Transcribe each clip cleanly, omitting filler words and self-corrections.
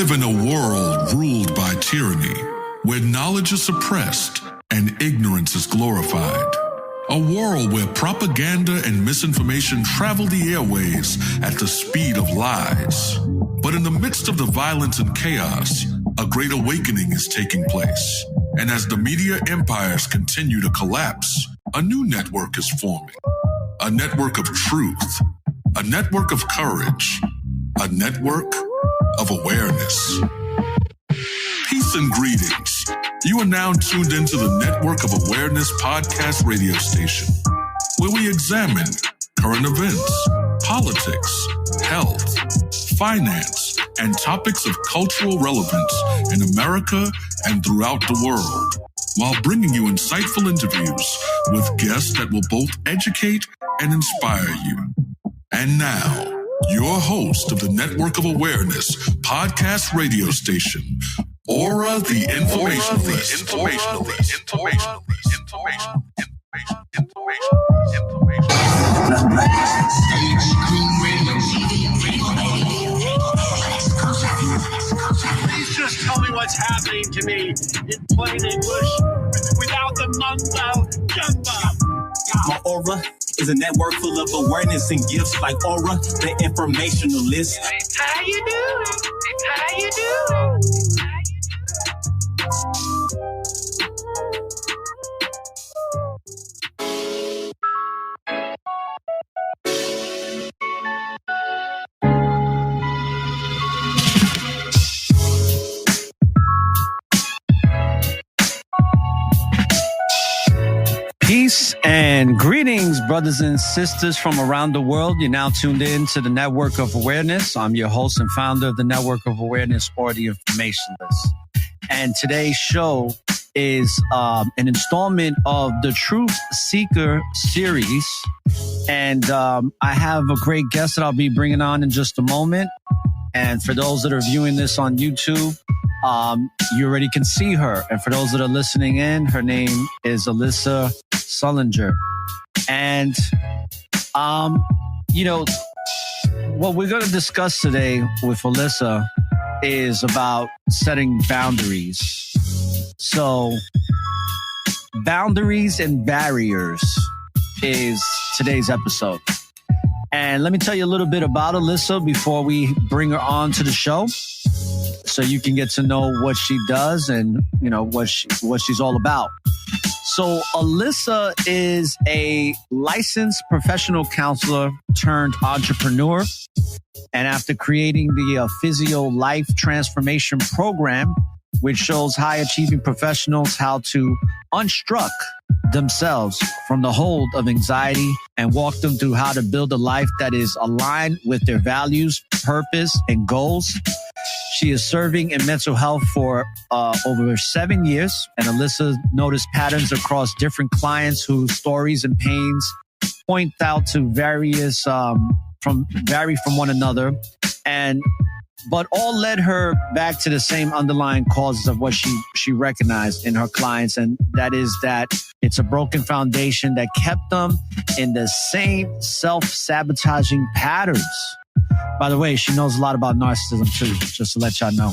live in a world ruled by tyranny, where knowledge is suppressed and ignorance is glorified. A world where propaganda and misinformation travel the airways at the speed of lies. But in the midst of the violence and chaos, a great awakening is taking place. And as the media empires continue to collapse, a new network is forming. A network of truth, a network of courage, a network of awareness. Peace and greetings. You are now tuned into the Network of Awareness podcast radio station, where we examine current events, politics, health, finance, and topics of cultural relevance in America and throughout the world, while bringing you insightful interviews with guests that will both educate and inspire you. And now, your host of the Network of Awareness podcast radio station, Aura the Informationalist. Please just tell me what's happening to me in plain English without the mumbo jumbo. My aura is a network full of awareness and gifts like Aura, the informationalist. How you doing? How you doing? Peace and greetings, brothers and sisters from around the world. You're now tuned in to the Network of Awareness. I'm your host and founder of the Network of Awareness, or the Informationalist. And today's show is an installment of the Truth Seekers Series. And I have a great guest that I'll be bringing on in just a moment. And for those that are viewing this on YouTube, you already can see her. And for those that are listening in, her name is Alyssa Sullinger. And, what we're going to discuss today with Alyssa is about setting boundaries. So, boundaries and barriers is today's episode. And let me tell you a little bit about Alyssa before we bring her on to the show, so you can get to know what she does and, what she's all about. So Alyssa is a licensed professional counselor turned entrepreneur. And after creating the Physio Life Transformation Program, which shows high-achieving professionals how to unstruck themselves from the hold of anxiety and walk them through how to build a life that is aligned with their values, purpose, and goals. She is serving in mental health for over 7 years, and Alyssa noticed patterns across different clients whose stories and pains point out to vary from one another, but all led her back to the same underlying causes of what she recognized in her clients, and that is that it's a broken foundation that kept them in the same self-sabotaging patterns. By the way, she knows a lot about narcissism too, just to let y'all know.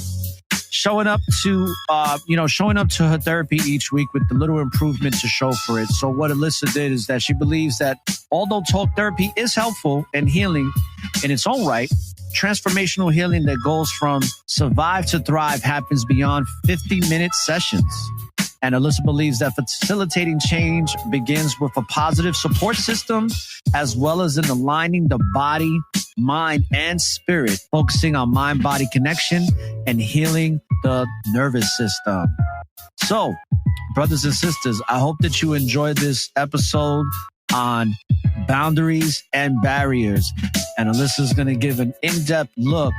Showing up to her therapy each week with the little improvement to show for it. So what Alyssa did is that she believes that although talk therapy is helpful and healing in its own right, transformational healing that goes from survive to thrive happens beyond 50-minute sessions. And Alyssa believes that facilitating change begins with a positive support system, as well as in aligning the body, mind, and spirit, focusing on mind-body connection and healing the nervous system. So, brothers and sisters, I hope that you enjoyed this episode on boundaries and barriers. And Alyssa's going to give an in-depth look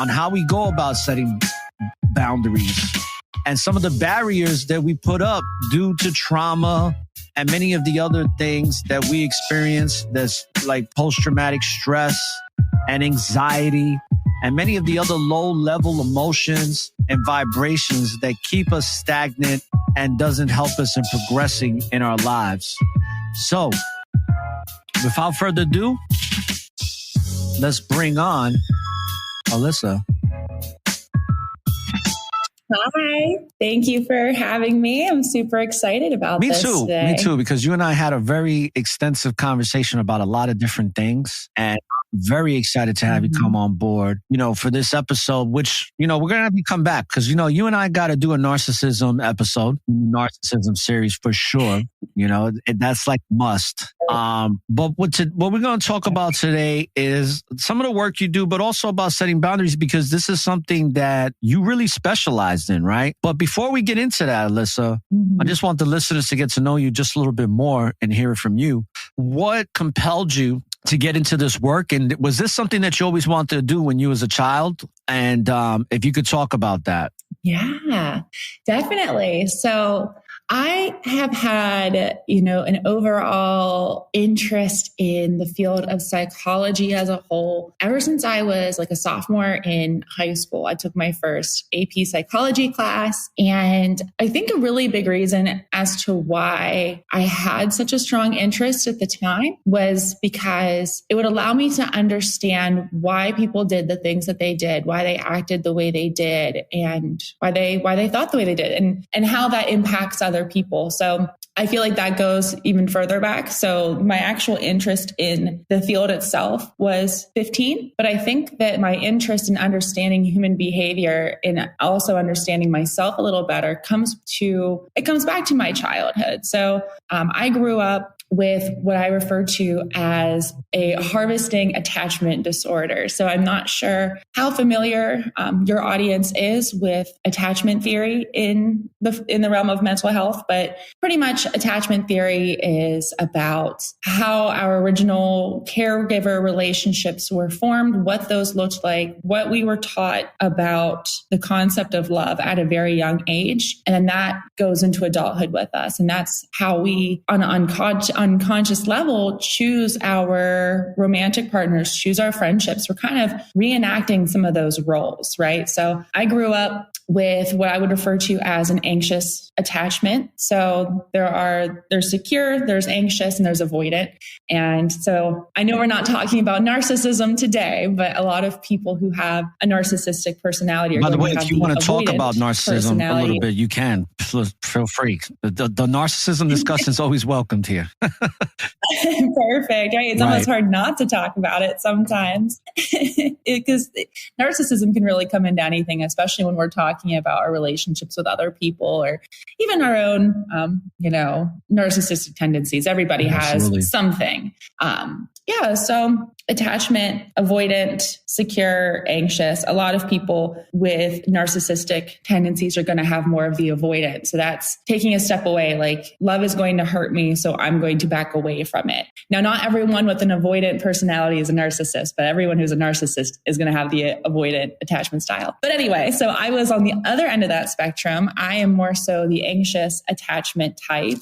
on how we go about setting boundaries and some of the barriers that we put up due to trauma and many of the other things that we experience, that's like post-traumatic stress and anxiety and many of the other low-level emotions and vibrations that keep us stagnant and doesn't help us in progressing in our lives. So, without further ado, let's bring on Alyssa. Hi. Thank you for having me. I'm super excited about this today. Me too, because you and I had a very extensive conversation about a lot of different things. And I'm very excited to have you come on board, for this episode, which, we're going to have you come back because, you and I got to do a narcissism episode, narcissism series for sure. That's like must. But what we're going to talk about today is some of the work you do, but also about setting boundaries, because this is something that you really specialized in, right? But before we get into that, Alyssa, I just want the listeners to get to know you just a little bit more and hear it from you. What compelled you to get into this work? And was this something that you always wanted to do when you was a child? And if you could talk about that. Yeah, definitely. So I have had, an overall interest in the field of psychology as a whole ever since I was like a sophomore in high school. I took my first AP psychology class. And I think a really big reason as to why I had such a strong interest at the time was because it would allow me to understand why people did the things that they did, why they acted the way they did, and why they thought the way they did, and how that impacts other people. So I feel like that goes even further back. So my actual interest in the field itself was 15, but I think that my interest in understanding human behavior and also understanding myself a little better comes back to my childhood. So I grew up with what I refer to as a harvesting attachment disorder. So I'm not sure how familiar your audience is with attachment theory in the realm of mental health, but pretty much attachment theory is about how our original caregiver relationships were formed, what those looked like, what we were taught about the concept of love at a very young age. And then that goes into adulthood with us. And that's how we, on an unconscious level, choose our romantic partners, choose our friendships. We're kind of reenacting some of those roles, right? So I grew up with what I would refer to as an anxious attachment. So there's secure, there's anxious, and there's avoidant. And so I know we're not talking about narcissism today, but a lot of people who have a narcissistic personality are By the way, going to if have you want to talk avoidant about narcissism a little bit, you can. Feel free. The narcissism discussion is always welcomed here. Perfect. Right? It's almost hard not to talk about it sometimes because narcissism can really come into anything, especially when we're talking about our relationships with other people or even our own, narcissistic tendencies. Everybody has something. So attachment, avoidant, secure, anxious. A lot of people with narcissistic tendencies are going to have more of the avoidant. So that's taking a step away, like love is going to hurt me, so I'm going to back away from it. Now, not everyone with an avoidant personality is a narcissist, but everyone who's a narcissist is going to have the avoidant attachment style. But anyway, so I was on the other end of that spectrum. I am more so the anxious attachment type.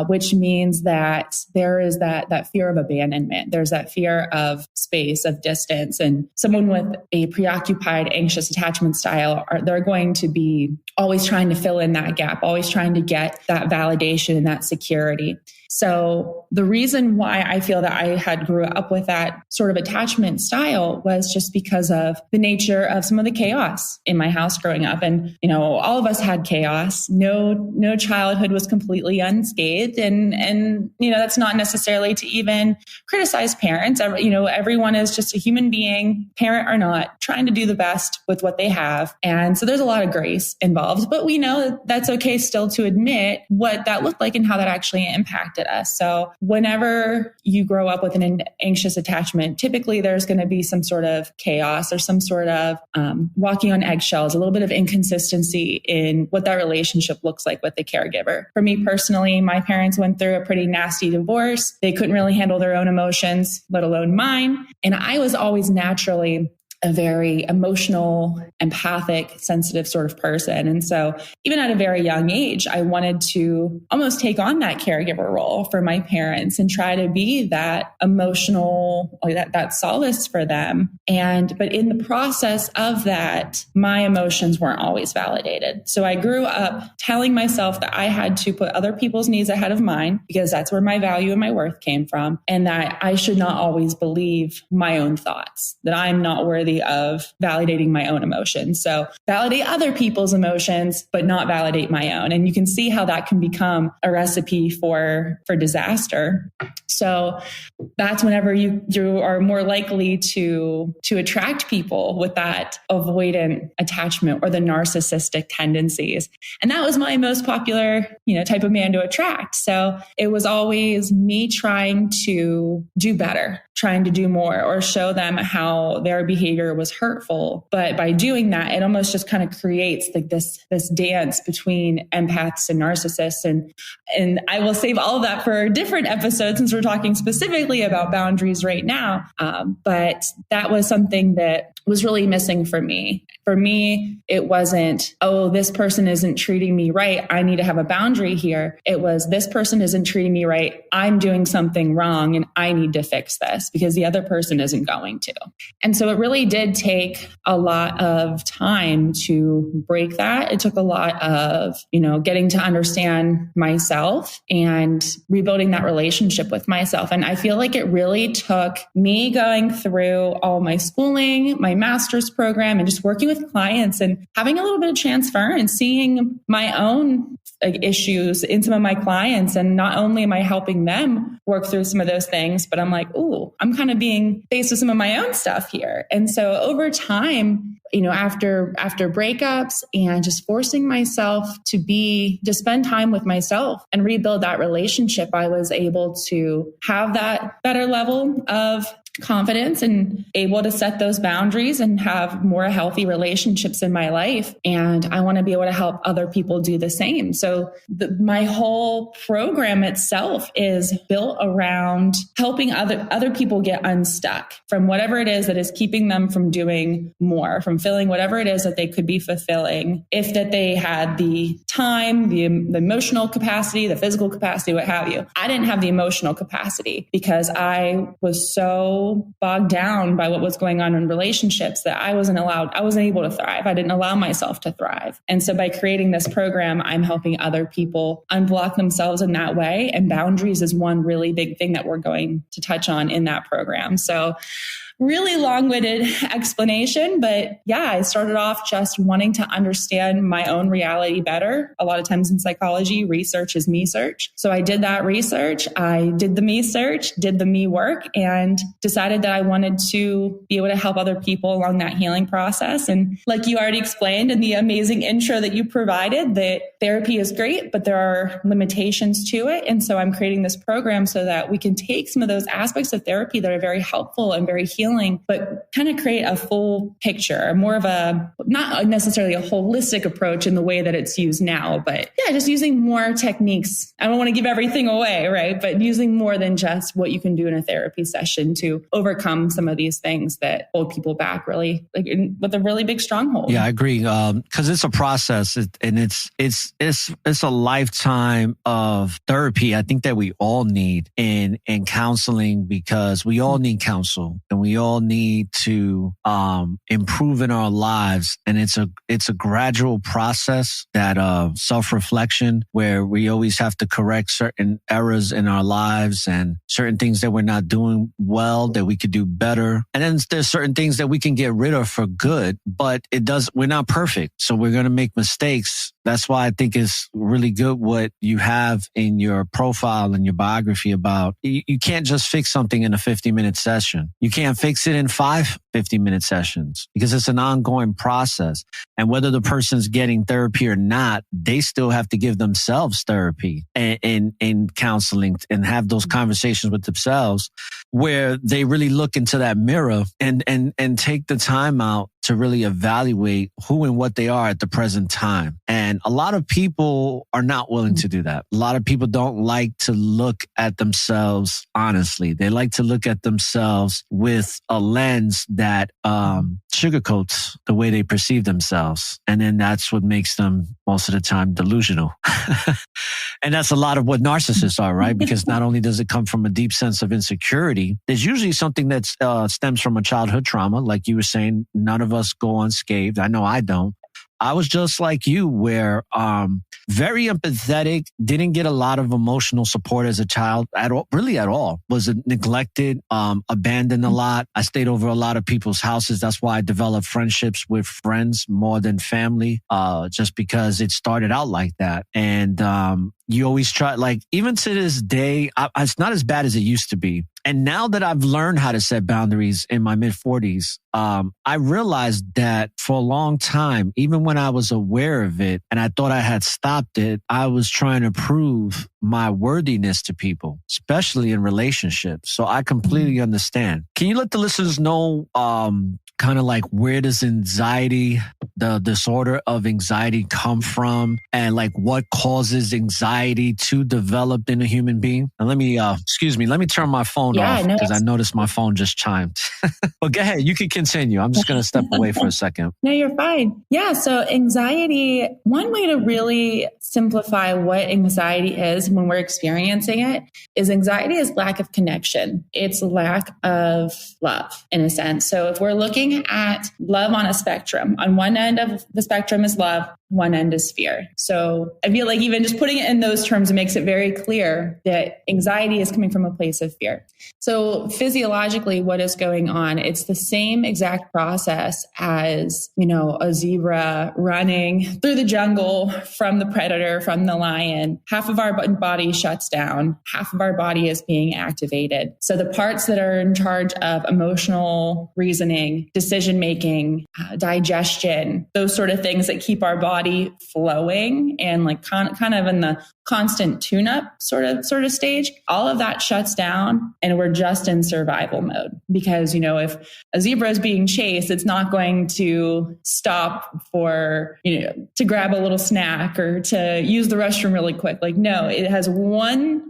Which means that there is that fear of abandonment. There's that fear of space, of distance. And someone with a preoccupied, anxious attachment style, they're going to be always trying to fill in that gap, always trying to get that validation and that security. So the reason why I feel that I had grew up with that sort of attachment style was just because of the nature of some of the chaos in my house growing up. And, all of us had chaos. No childhood was completely unscathed. And that's not necessarily to even criticize parents. Everyone is just a human being, parent or not, trying to do the best with what they have. And so there's a lot of grace involved, but we know that that's okay still to admit what that looked like and how that actually impacted us. So whenever you grow up with an anxious attachment, typically there's going to be some sort of chaos or some sort of walking on eggshells, a little bit of inconsistency in what that relationship looks like with the caregiver. For me personally, my parents went through a pretty nasty divorce. They couldn't really handle their own emotions, let alone mine. And I was always naturally a very emotional, empathic, sensitive sort of person. And so even at a very young age, I wanted to almost take on that caregiver role for my parents and try to be that emotional, like that solace for them. But in the process of that, my emotions weren't always validated. So I grew up telling myself that I had to put other people's needs ahead of mine because that's where my value and my worth came from. And that I should not always believe my own thoughts, that I'm not worthy worthy of validating my own emotions. So validate other people's emotions, but not validate my own. And you can see how that can become a recipe for disaster. So that's whenever you are more likely to attract people with that avoidant attachment or the narcissistic tendencies. And that was my most popular, type of man to attract. So it was always me trying to do better, trying to do more, or show them how their behavior was hurtful. But by doing that, it almost just kind of creates like this dance between empaths and narcissists. And I will save all of that for a different episode since we're talking specifically about boundaries right now. But that was something that was really missing for me. For me, it wasn't, oh, this person isn't treating me right, I need to have a boundary here. It was, this person isn't treating me right, I'm doing something wrong and I need to fix this because the other person isn't going to. And so it really did take a lot of time to break that. It took a lot of, getting to understand myself and rebuilding that relationship with myself. And I feel like it really took me going through all my schooling, my master's program, and just working with clients and having a little bit of transference, seeing my own issues in some of my clients. And not only am I helping them work through some of those things, but I'm like, ooh, I'm kind of being faced with some of my own stuff here. And so over time, after breakups and just forcing myself to spend time with myself and rebuild that relationship, I was able to have that better level of confidence and able to set those boundaries and have more healthy relationships in my life. And I want to be able to help other people do the same. So my whole program itself is built around helping other people get unstuck from whatever it is that is keeping them from doing more, from filling whatever it is that they could be fulfilling if that they had the time, the emotional capacity, the physical capacity, what have you. I didn't have the emotional capacity because I was so bogged down by what was going on in relationships that I wasn't able to thrive. I didn't allow myself to thrive. And so by creating this program, I'm helping other people unblock themselves in that way. And boundaries is one really big thing that we're going to touch on in that program. So really long-winded explanation, but yeah, I started off just wanting to understand my own reality better. A lot of times in psychology, research is me search. So I did that research. I did the me search, did the me work, and decided that I wanted to be able to help other people along that healing process. And like you already explained in the amazing intro that you provided, that therapy is great, but there are limitations to it. And so I'm creating this program so that we can take some of those aspects of therapy that are very helpful and very healing, but kind of create a full picture, more of a, not necessarily a holistic approach in the way that it's used now, but yeah, just using more techniques. I don't want to give everything away, right? But using more than just what you can do in a therapy session to overcome some of these things that hold people back really, like with a really big stronghold. Yeah, I agree. Cause it's a process and it's a lifetime of therapy. I think that we all need in counseling, because we all need counsel and we all need to improve in our lives. And it's a gradual process, that self-reflection, where we always have to correct certain errors in our lives and certain things that we're not doing well that we could do better. And then there's certain things that we can get rid of for good, but we're not perfect. So we're going to make mistakes. That's why I think it's really good what you have in your profile and your biography about you can't just fix something in a 50-minute session. You can't fix it in 5 50-minute sessions, because it's an ongoing process. And whether the person's getting therapy or not, they still have to give themselves therapy and counseling and have those conversations with themselves where they really look into that mirror and take the time out to really evaluate who and what they are at the present time. And a lot of people are not willing to do that. A lot of people don't like to look at themselves honestly. They like to look at themselves with a lens that sugarcoats the way they perceive themselves. And then that's what makes them most of the time delusional. And that's a lot of what narcissists are, right? Because not only does it come from a deep sense of insecurity, there's usually something that stems from a childhood trauma. Like you were saying, none of us go unscathed. I know I don't. I was just like you, where very empathetic, didn't get a lot of emotional support as a child at all, really at all. Was neglected, abandoned a lot. I stayed over a lot of people's houses. That's why I developed friendships with friends more than family, just because it started out like that. And you always try, like, even to this day, it's not as bad as it used to be. And now that I've learned how to set boundaries in my mid-40s, I realized that for a long time, even when I was aware of it and I thought I had stopped it, I was trying to prove my worthiness to people, especially in relationships. So I completely understand. Can you let the listeners know kind of like, where does anxiety, the disorder of anxiety, come from, and like what causes anxiety to develop in a human being? And let me turn my phone off because I noticed my phone just chimed. But go ahead, you can continue. I'm just going to step away for a second. No, you're fine. Yeah. So anxiety, one way to really simplify what anxiety is when we're experiencing it is anxiety is lack of connection. It's lack of love in a sense. So if we're looking at love on a spectrum, on one end of the spectrum is love, one end is fear. So I feel like even just putting it in those terms, it makes it very clear that anxiety is coming from a place of fear. So physiologically, what is going on? It's the same exact process as, a zebra running through the jungle from the predator, from the lion. Half of our body shuts down. Half of our body is being activated. So the parts that are in charge of emotional reasoning, decision-making, digestion, those sort of things that keep our body flowing and like kind of in the constant tune-up sort of stage, all of that shuts down and we're just in survival mode. Because, if a zebra is being chased, it's not going to stop for, to grab a little snack or to use the restroom really quick. Like, no, it has one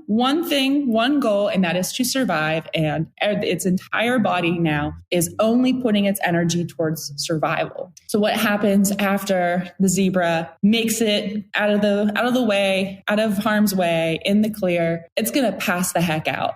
thing, one goal, and that is to survive. And its entire body now is only putting its energy towards survival. So what happens after the zebra makes it out of the way, out of harm's way, in the clear, it's going to pass the heck out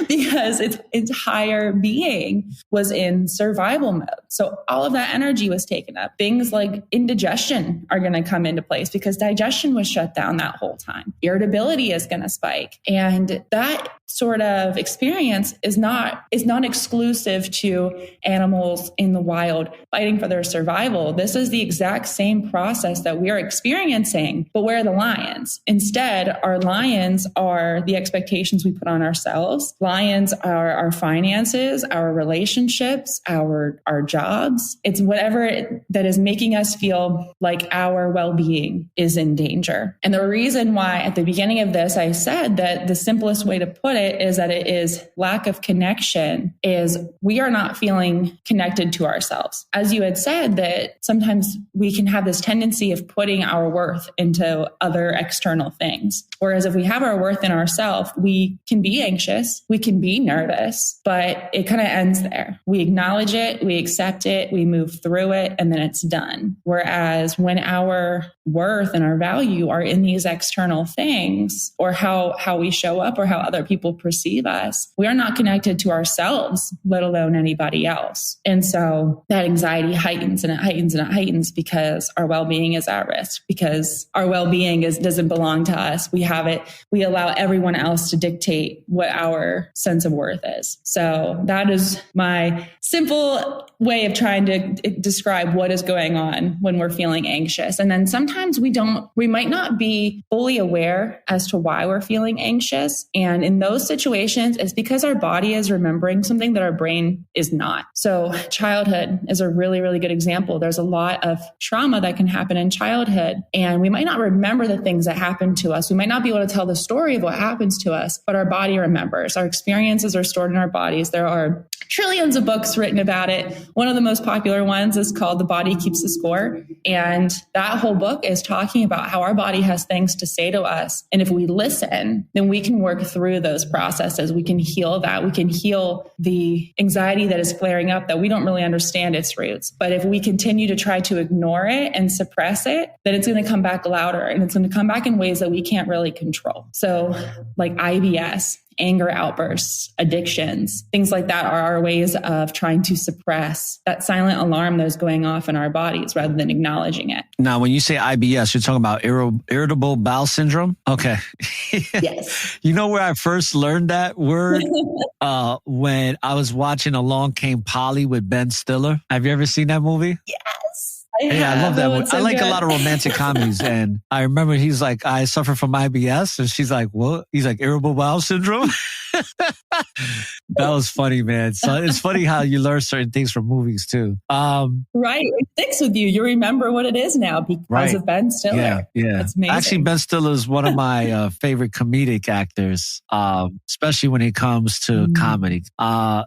because its entire being was in survival mode. So all of that energy was taken up. Things like indigestion are going to come into place because digestion was shut down that whole time. Irritability is going to spike. And that sort of experience is not exclusive to animals in the wild fighting for their survival. This is the exact same process that we are experiencing, but we're the lions. Instead, our lions are the expectations we put on ourselves. Lions are our finances, our relationships, our jobs. It's whatever that is making us feel like our well-being is in danger. And the reason why at the beginning of this, I said that the simplest way to put it is that it is lack of connection, is we are not feeling connected to ourselves. As you had said, that sometimes we can have this tendency of putting our worth into other external things. Whereas if we have our worth in ourselves, we can be anxious, we can be nervous, but it kind of ends there. We acknowledge it, we accept it, we move through it, and then it's done. Whereas when our worth and our value are in these external things, or how we show up or how other people perceive us, we are not connected to ourselves, let alone anybody else. And so that anxiety heightens and it heightens and it heightens because our well-being is at risk, because our well-being doesn't belong to us. We allow everyone else to dictate what our sense of worth is. So that is my simple way of trying to describe what is going on when we're feeling anxious. And then sometimes we might not be fully aware as to why we're feeling anxious. And in those situations, it's because our body is remembering something that our brain is not. So childhood is a really, really good example. There's a lot of trauma that can happen in childhood, and we might not remember the things that happened to us. We might not be able to tell the story of what happens to us, but our body remembers. Our experiences are stored in our bodies. There are trillions of books written about it. One of the most popular ones is called The Body Keeps the Score. And that whole book is talking about how our body has things to say to us. And if we listen, then we can work through those processes. We can heal that. We can heal the anxiety that is flaring up that we don't really understand its roots. But if we continue to try to ignore it and suppress it, then it's going to come back louder, and it's going to come back in ways that we can't really control. So like IBS. anger outbursts, addictions, things like that are our ways of trying to suppress that silent alarm that's going off in our bodies rather than acknowledging it. Now, when you say IBS, you're talking about irritable bowel syndrome? Okay. Yes. You know where I first learned that word? When I was watching Along Came Polly with Ben Stiller. Have you ever seen that movie? Yes. I love that movie. So I like good. a lot of romantic comedies. And I remember he's like, I suffer from IBS. And she's like, what? He's like, irritable bowel syndrome? That was funny, man. So it's funny how you learn certain things from movies too. Right. It sticks with you. You remember what it is now because of Ben Stiller. Yeah. That's amazing. Actually, Ben Stiller is one of my favorite comedic actors, especially when it comes to comedy.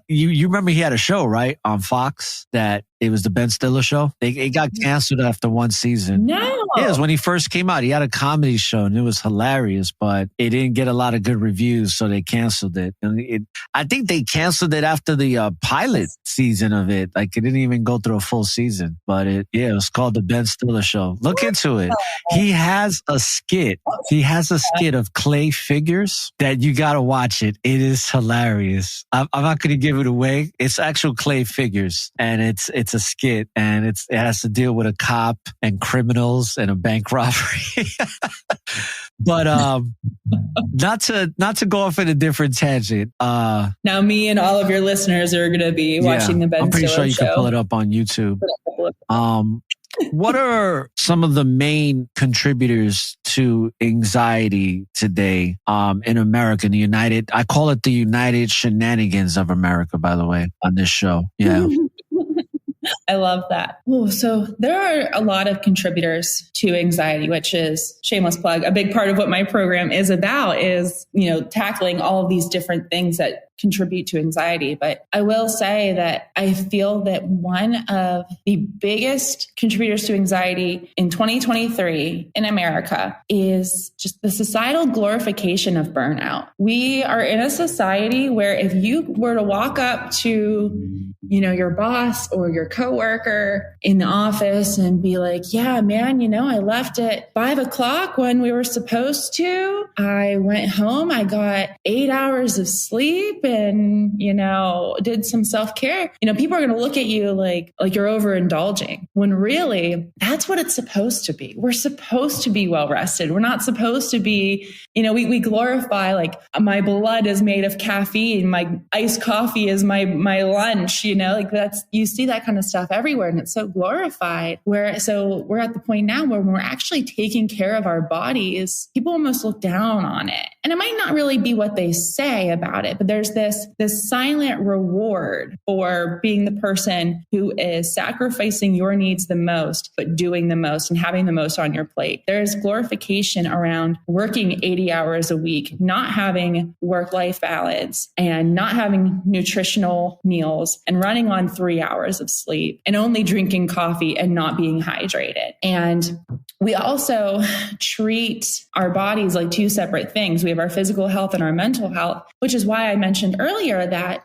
You remember he had a show, right? On Fox that it was the Ben Stiller show. It got canceled after one season. No. Yeah, it was when he first came out. He had a comedy show and it was hilarious, but it didn't get a lot of good reviews, so they canceled it. And I think they canceled it after the pilot season of it. Like it didn't even go through a full season, but it was called the Ben Stiller Show. Look into it. He has a skit. He has a skit of clay figures that you got to watch it. It is hilarious. I'm not going to give it away. It's actual clay figures and it's a skit and it has to deal with a cop and criminals and a bank robbery. But not to go off in a different tangent. Now me and all of your listeners are going to be watching the Ben Stiller Show. I'm pretty sure you can pull it up on YouTube. What are some of the main contributors to anxiety today in America, in the United? I call it the United Shenanigans of America, by the way, on this show. Yeah. I love that. Oh, so there are a lot of contributors to anxiety, which is, shameless plug, a big part of what my program is about is, tackling all of these different things that contribute to anxiety. But I will say that I feel that one of the biggest contributors to anxiety in 2023 in America is just the societal glorification of burnout. We are in a society where if you were to walk up to, your boss or your coworker in the office and be like, yeah, man, I left at 5:00 when we were supposed to. I went home. I got 8 hours of sleep and, did some self-care. People are going to look at you like you're overindulging when really that's what it's supposed to be. We're supposed to be well rested. We're not supposed to be, we glorify like my blood is made of caffeine. My iced coffee is my lunch, you see that kind of stuff everywhere and it's so glorified so we're at the point now where we're actually taking care of our bodies. People almost look down on it. And it might not really be what they say about it, but there's this silent reward for being the person who is sacrificing your needs the most, but doing the most and having the most on your plate. There's glorification around working 80 hours a week, not having work-life balance and not having nutritional meals and running on 3 hours of sleep and only drinking coffee and not being hydrated. And we also treat our bodies like two separate things. We have our physical health and our mental health, which is why I mentioned earlier that,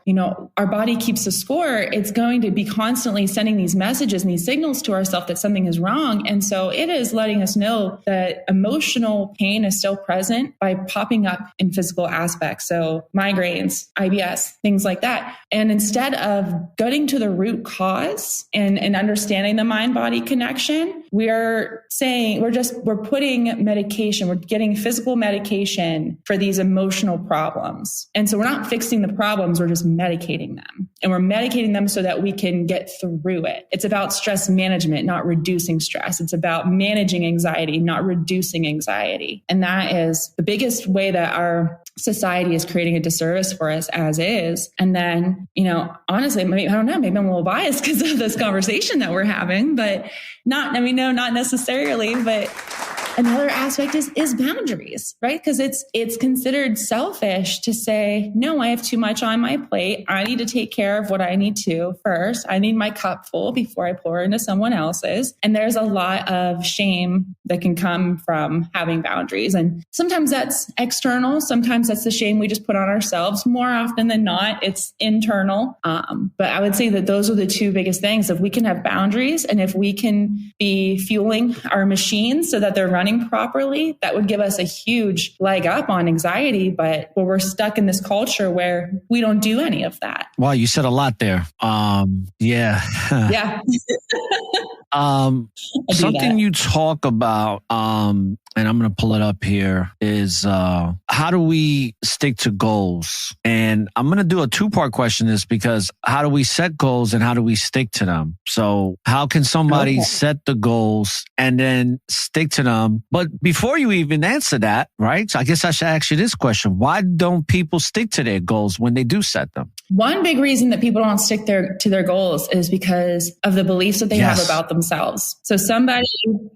our body keeps a score. It's going to be constantly sending these messages and these signals to ourselves that something is wrong. And so it is letting us know that emotional pain is still present by popping up in physical aspects. So migraines, IBS, things like that. And instead of getting to the root cause and understanding the mind-body connection, we're saying we're putting medication, we're getting physical medication for these emotional problems. And so we're not fixing the problems, we're just medicating them. And we're medicating them so that we can get through it. It's about stress management, not reducing stress. It's about managing anxiety, not reducing anxiety. And that is the biggest way that our society is creating a disservice for us as is. And then, honestly, maybe, I don't know, maybe I'm a little biased because of this conversation that we're having, but not necessarily, but another aspect is boundaries, right? Because it's considered selfish to say, no, I have too much on my plate. I need to take care of what I need to first. I need my cup full before I pour into someone else's. And there's a lot of shame that can come from having boundaries. And sometimes that's external. Sometimes that's the shame we just put on ourselves. More often than not, it's internal. But I would say that those are the two biggest things. If we can have boundaries and if we can be fueling our machines so that they're running properly, that would give us a huge leg up on anxiety. But we're stuck in this culture where we don't do any of that. Wow, you said a lot there. Yeah. Yeah. Something you talk about, and I'm going to pull it up here, is how do we stick to goals? And I'm going to do a two-part question this because how do we set goals and how do we stick to them? So how can somebody set the goals and then stick to them? But before you even answer that, right? So I guess I should ask you this question. Why don't people stick to their goals when they do set them? One big reason that people don't stick to their goals is because of the beliefs that they have about themselves. So somebody,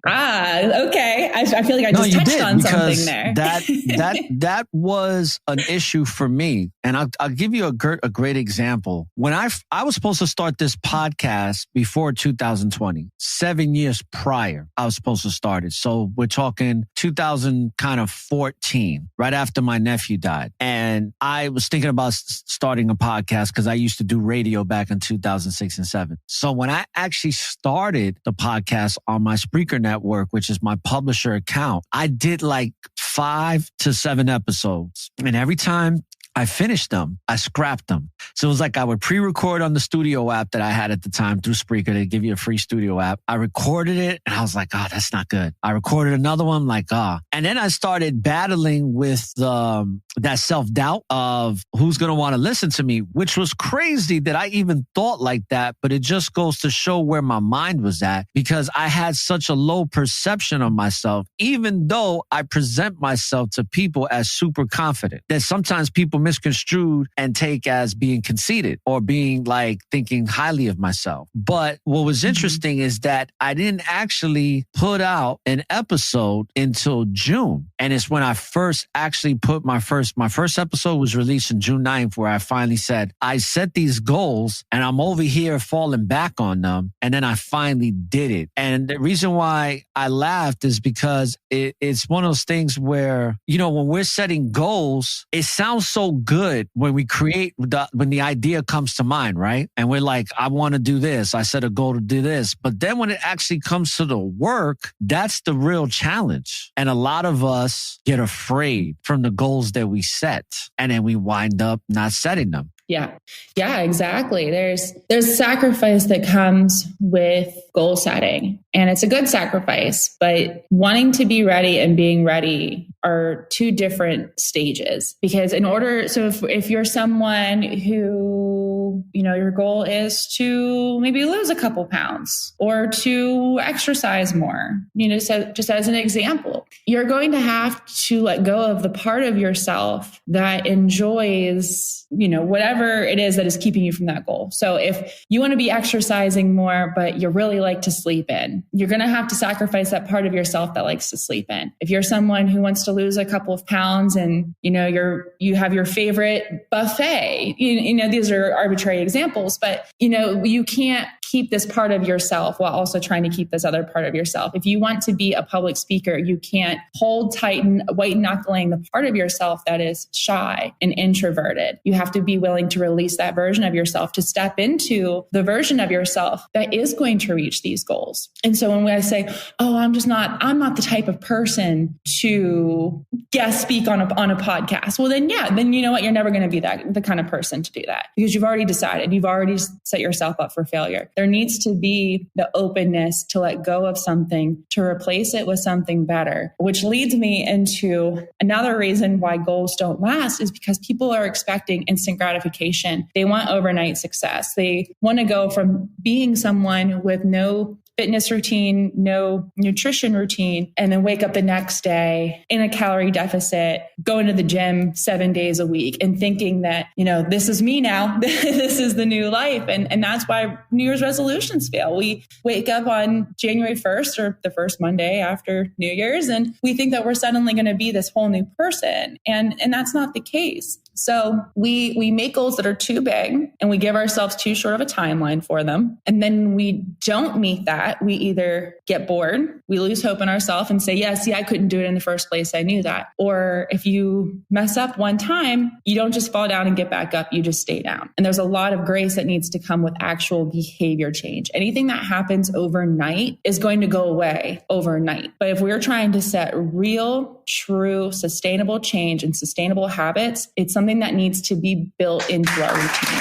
okay. I feel like I just touched on something there. That was an issue for me. And I'll give you a great example. When I was supposed to start this podcast before 2020, 7 years prior, I was supposed to start it. So we're talking 2014, right after my nephew died. And I was thinking about starting a podcast because I used to do radio back in 2006 and 7. So when I actually started the podcast on my Spreaker network, which is my publisher account, I did like 5 to 7 episodes. And every time I finished them, I scrapped them. So it was like I would pre-record on the studio app that I had at the time through Spreaker. They give you a free studio app. I recorded it and I was like, that's not good. I recorded another one like, And then I started battling with that self-doubt of who's going to want to listen to me, which was crazy that I even thought like that. But it just goes to show where my mind was at because I had such a low perception of myself, even though I present myself to people as super confident, that sometimes people misconstrued and take as being conceited or being like thinking highly of myself. But what was interesting is that I didn't actually put out an episode until June. And it's when I first actually put my first episode was released on June 9th, where I finally said, I set these goals and I'm over here falling back on them. And then I finally did it. And the reason why I laughed is because it's one of those things where, when we're setting goals, it sounds so good when we create when the idea comes to mind, right? And we're like, I want to do this. I set a goal to do this. But then when it actually comes to the work, that's the real challenge. And a lot of us get afraid from the goals that we set, and then we wind up not setting them. Yeah, exactly. There's sacrifice that comes with goal setting, and it's a good sacrifice, but wanting to be ready and being ready are two different stages. Because if you're someone who, your goal is to maybe lose a couple pounds or to exercise more, just as an example, you're going to have to let go of the part of yourself that enjoys, whatever it is that is keeping you from that goal. So if you want to be exercising more, but you really like to sleep in, you're going to have to sacrifice that part of yourself that likes to sleep in. If you're someone who wants to lose a couple of pounds and, you have your favorite buffet, these are arbitrary examples, but, you can't keep this part of yourself while also trying to keep this other part of yourself. If you want to be a public speaker, you can't hold tight and white knuckling the part of yourself that is shy and introverted. You have to be willing to release that version of yourself to step into the version of yourself that is going to reach these goals. And so when I say, I'm not the type of person to guest speak on a podcast. Well, then you know what? You're never going to be the kind of person to do that because you've already decided, you've already set yourself up for failure. There needs to be the openness to let go of something, to replace it with something better, which leads me into another reason why goals don't last is because people are expecting instant gratification. They want overnight success. They want to go from being someone with no fitness routine, no nutrition routine, and then wake up the next day in a calorie deficit, going to the gym 7 days a week and thinking that, this is me now. This is the new life. And that's why New Year's resolutions fail. We wake up on January 1st or the first Monday after New Year's, and we think that we're suddenly going to be this whole new person. And that's not the case. So we make goals that are too big and we give ourselves too short of a timeline for them. And then when we don't meet that, we either get bored, we lose hope in ourselves and say, yeah, see, I couldn't do it in the first place. I knew that. Or if you mess up one time, you don't just fall down and get back up, you just stay down. And there's a lot of grace that needs to come with actual behavior change. Anything that happens overnight is going to go away overnight. But if we're trying to set real, true, sustainable change and sustainable habits, it's something that needs to be built into our routine.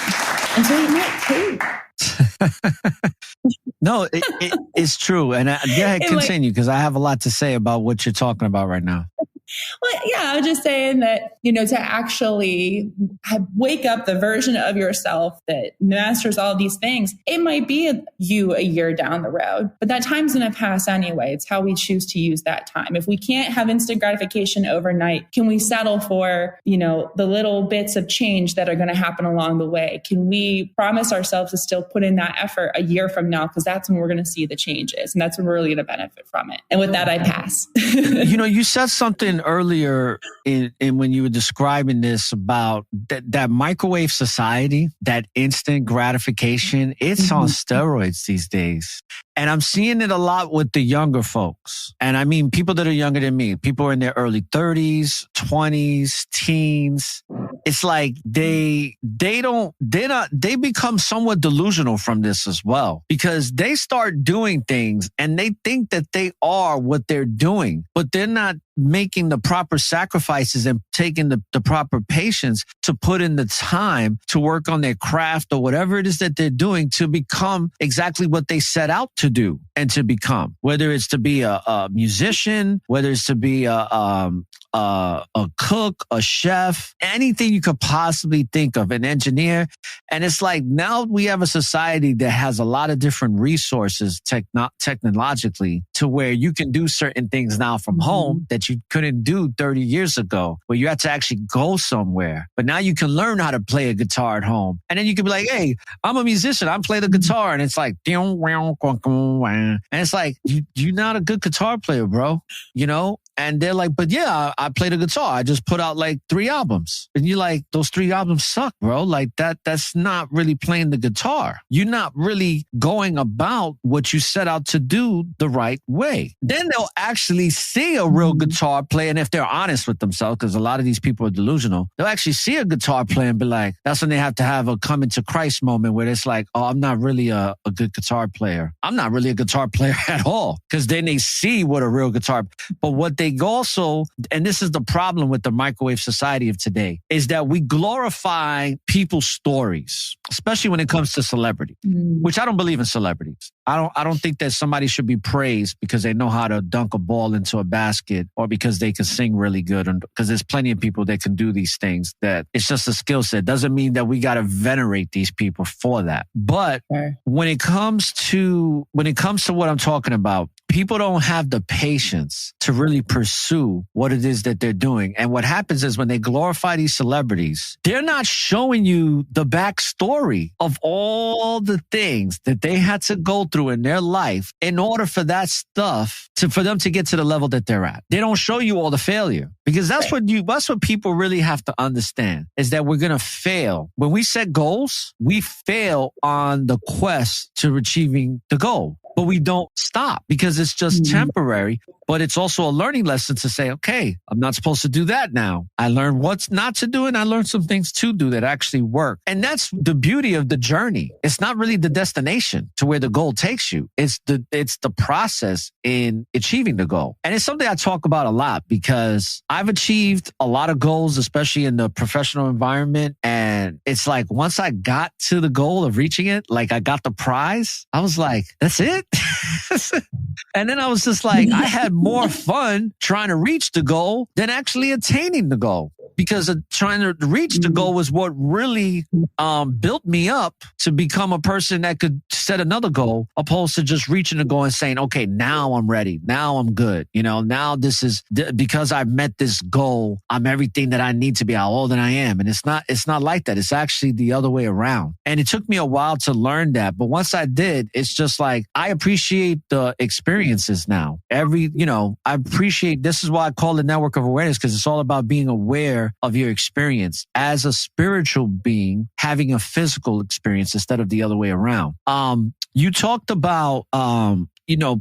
And so it might take. No, it's true. And go ahead, continue, because I have a lot to say about what you're talking about right now. Well, yeah, I was just saying that, to actually wake up the version of yourself that masters all these things, it might be you a year down the road, but that time's going to pass anyway. It's how we choose to use that time. If we can't have instant gratification overnight, can we settle for, the little bits of change that are going to happen along the way? Can we promise ourselves to still put in that effort a year from now? Because that's when we're going to see the changes and that's when we're really going to benefit from it. And with that, I pass. You said something earlier in when you were describing this about that microwave society, that instant gratification, it's on steroids these days. And I'm seeing it a lot with the younger folks. And I mean, people that are younger than me, people are in their early 30s, 20s, teens. It's like they become somewhat delusional from this as well, because they start doing things and they think that they are what they're doing, but they're not making the proper sacrifices and taking the proper patience to put in the time to work on their craft or whatever it is that they're doing to become exactly what they set out to do and to become, whether it's to be a musician, whether it's to be a cook, a chef, anything you could possibly think of, an engineer. And it's like now we have a society that has a lot of different resources technologically to where you can do certain things now from home that you couldn't do 30 years ago, where you had to actually go somewhere. But now you can learn how to play a guitar at home. And then you can be like, hey, I'm a musician. I play the guitar. And it's like, and it's like, you're not a good guitar player, bro. And they're like, but yeah, I play the guitar. I just put out like 3 albums. And you're like, those 3 albums suck, bro. Like that's not really playing the guitar. You're not really going about what you set out to do the right way. Then they'll actually see a real guitar player. And if they're honest with themselves, because a lot of these people are delusional, they'll actually see a guitar player and be like, that's when they have to have a come into Christ moment where it's like, oh, I'm not really a good guitar player. I'm not really a guitar player at all. Because then they see what a real guitar, but what they also, and this is the problem with the microwave society of today, is that we glorify people's stories, especially when it comes to celebrity, which I don't believe in celebrities. I don't think that somebody should be praised because they know how to dunk a ball into a basket or because they can sing really good. Because there's plenty of people that can do these things, that it's just a skill set. Doesn't mean that we got to venerate these people for that. But when it comes to what I'm talking about, people don't have the patience to really pursue what it is that they're doing. And what happens is when they glorify these celebrities, they're not showing you the backstory of all the things that they had to go through in their life in order for that stuff for them to get to the level that they're at. They don't show you all the failure, because that's what people really have to understand, is that we're going to fail. When we set goals, we fail on the quest to achieving the goal. But we don't stop because it's just temporary. But it's also a learning lesson to say, okay, I'm not supposed to do that now. I learned what's not to do, and I learned some things to do that actually work. And that's the beauty of the journey. It's not really the destination to where the goal takes you. It's the process in achieving the goal. And it's something I talk about a lot because I've achieved a lot of goals, especially in the professional environment. And it's like, once I got to the goal of reaching it, like I got the prize, I was like, that's it? And then I was just like, I had more fun trying to reach the goal than actually attaining the goal. Because trying to reach the goal was what really built me up to become a person that could set another goal, opposed to just reaching the goal and saying, okay, now I'm ready. Now I'm good. Now this is because I've met this goal. I'm everything that I need to be, how old I am. And it's not like that. It's actually the other way around. And it took me a while to learn that. But once I did, it's just like, I appreciate the experiences now. I appreciate, this is why I call it network of awareness, because it's all about being aware aware of your experience as a spiritual being having a physical experience instead of the other way around. You talked about,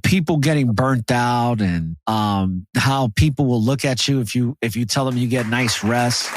people getting burnt out and how people will look at you if you tell them you get nice rest.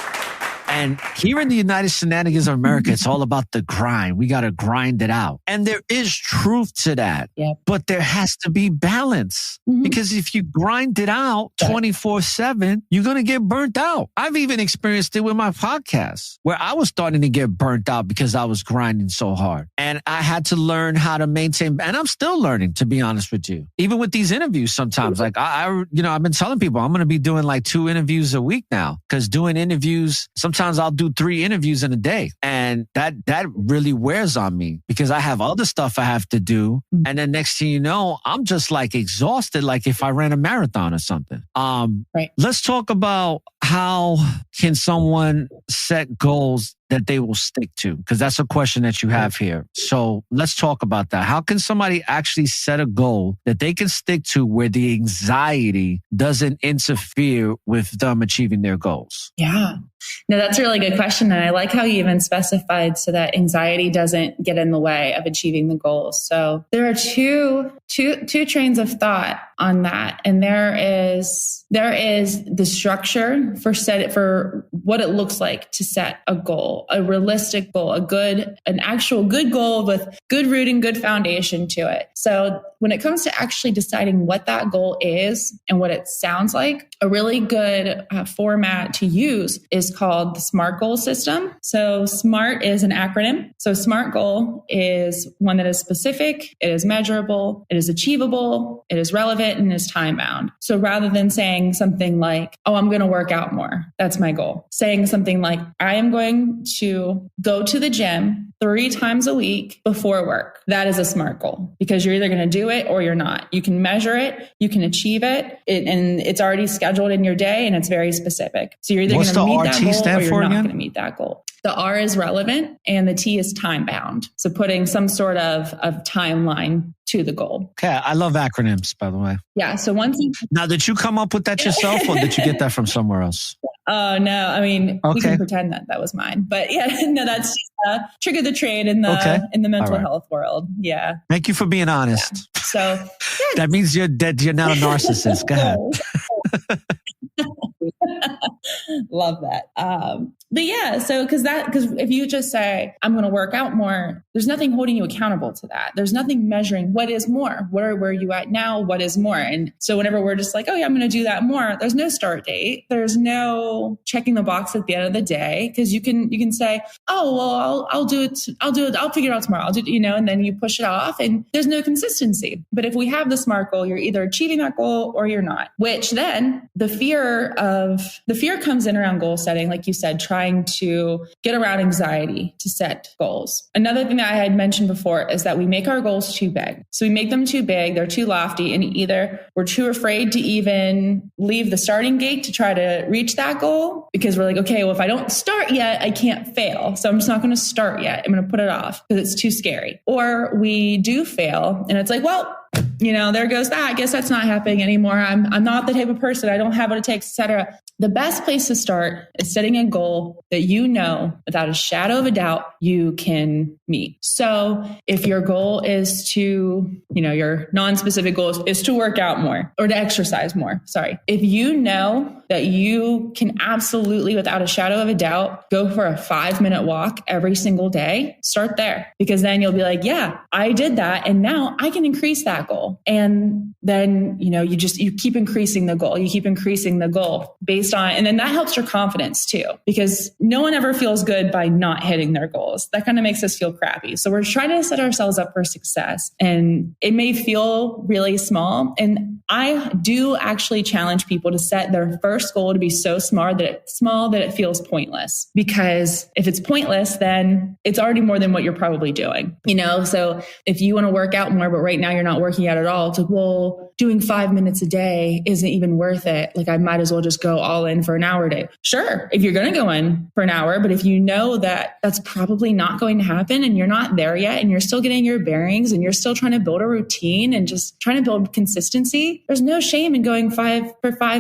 And here in the United Shenanigans of America, it's all about the grind. We got to grind it out. And there is truth to that. Yep. But there has to be balance. Mm-hmm. Because if you grind it out 24/7, you're going to get burnt out. I've even experienced it with my podcast where I was starting to get burnt out because I was grinding so hard. And I had to learn how to maintain, and I'm still learning, to be honest with you. Even with these interviews sometimes, like I've been telling people I'm going to be doing like 2 interviews a week now, because doing interviews, sometimes I'll do 3 interviews in a day. And that really wears on me because I have other stuff I have to do. And then next thing you know, I'm just like exhausted, like if I ran a marathon or something. Right. Let's talk about how can someone set goals that they will stick to? Because that's a question that you have here. So let's talk about that. How can somebody actually set a goal that they can stick to where the anxiety doesn't interfere with them achieving their goals? Yeah. No, that's a really good question. And I like how you even specified so that anxiety doesn't get in the way of achieving the goals. So there are two trains of thought on that. And there is the structure for what it looks like to set a goal, a realistic goal, an actual good goal with good rooting, good foundation to it. So when it comes to actually deciding what that goal is and what it sounds like, a really good format to use is called the SMART goal system. So SMART is an acronym. So SMART goal is one that is specific, it is measurable, it is achievable, it is relevant, and is time bound. So rather than saying something like, oh, I'm going to work out more, that's my goal. Saying something like, I am going to go to the gym 3 times a week before work. That is a SMART goal because you're either going to do it or you're not. You can measure it, you can achieve it, and it's already scheduled in your day and it's very specific. So you're either going to meet that goal or you're not going to meet that goal. The R is relevant and the T is time bound. So putting some sort of timeline to the goal. Okay. I love acronyms, by the way. Yeah. So once now, did you come up with that yourself or did you get that from somewhere else? Oh, no. I mean, we can pretend that was mine, but yeah, no, that's just trigger the trade in the mental health world. Yeah. Thank you for being honest. Yeah. So that means you're not a narcissist. Go ahead. Love that. But yeah, so because if you just say, I'm going to work out more, there's nothing holding you accountable to that. There's nothing measuring what is more. Where are you at now? What is more? And so whenever we're just like, oh yeah, I'm going to do that more, there's no start date. There's no checking the box at the end of the day. Because you can say, oh, well, I'll do it. I'll figure it out tomorrow. I'll do it, and then you push it off and there's no consistency. But if we have the SMART goal, you're either achieving that goal or you're not, which then the fear comes in around goal setting. Like you said, trying to get around anxiety to set goals. Another thing that I had mentioned before is that we make our goals too big. So we make them too big. They're too lofty. And either we're too afraid to even leave the starting gate to try to reach that goal because we're like, okay, well, if I don't start yet, I can't fail. So I'm just not going to start yet. I'm going to put it off because it's too scary. Or we do fail and it's like, well, there goes that. I guess that's not happening anymore. I'm not the type of person. I don't have what it takes, etc. The best place to start is setting a goal that without a shadow of a doubt, you can meet. So if your goal is to, your non-specific goal is to work out more or to exercise more. Sorry. If you know that you can absolutely, without a shadow of a doubt, go for a 5-minute walk every single day, start there. Because then you'll be like, yeah, I did that. And now I can increase that goal. And then, you keep increasing the goal. You keep increasing the goal based on, and then that helps your confidence too, because no one ever feels good by not hitting their goals. That kind of makes us feel crappy. So we're trying to set ourselves up for success, and it may feel really small. And I do actually challenge people to set their first goal to be so small that it feels pointless, because if it's pointless, then it's already more than what you're probably doing, So if you want to work out more, but right now you're not working out at all, it's like, well, doing 5 minutes a day isn't even worth it. Like I might as well just go all in for an hour a day. Sure, if you're going to go in for an hour, but if you know that that's probably not going to happen and you're not there yet and you're still getting your bearings and you're still trying to build a routine and just trying to build consistency, there's no shame in going 5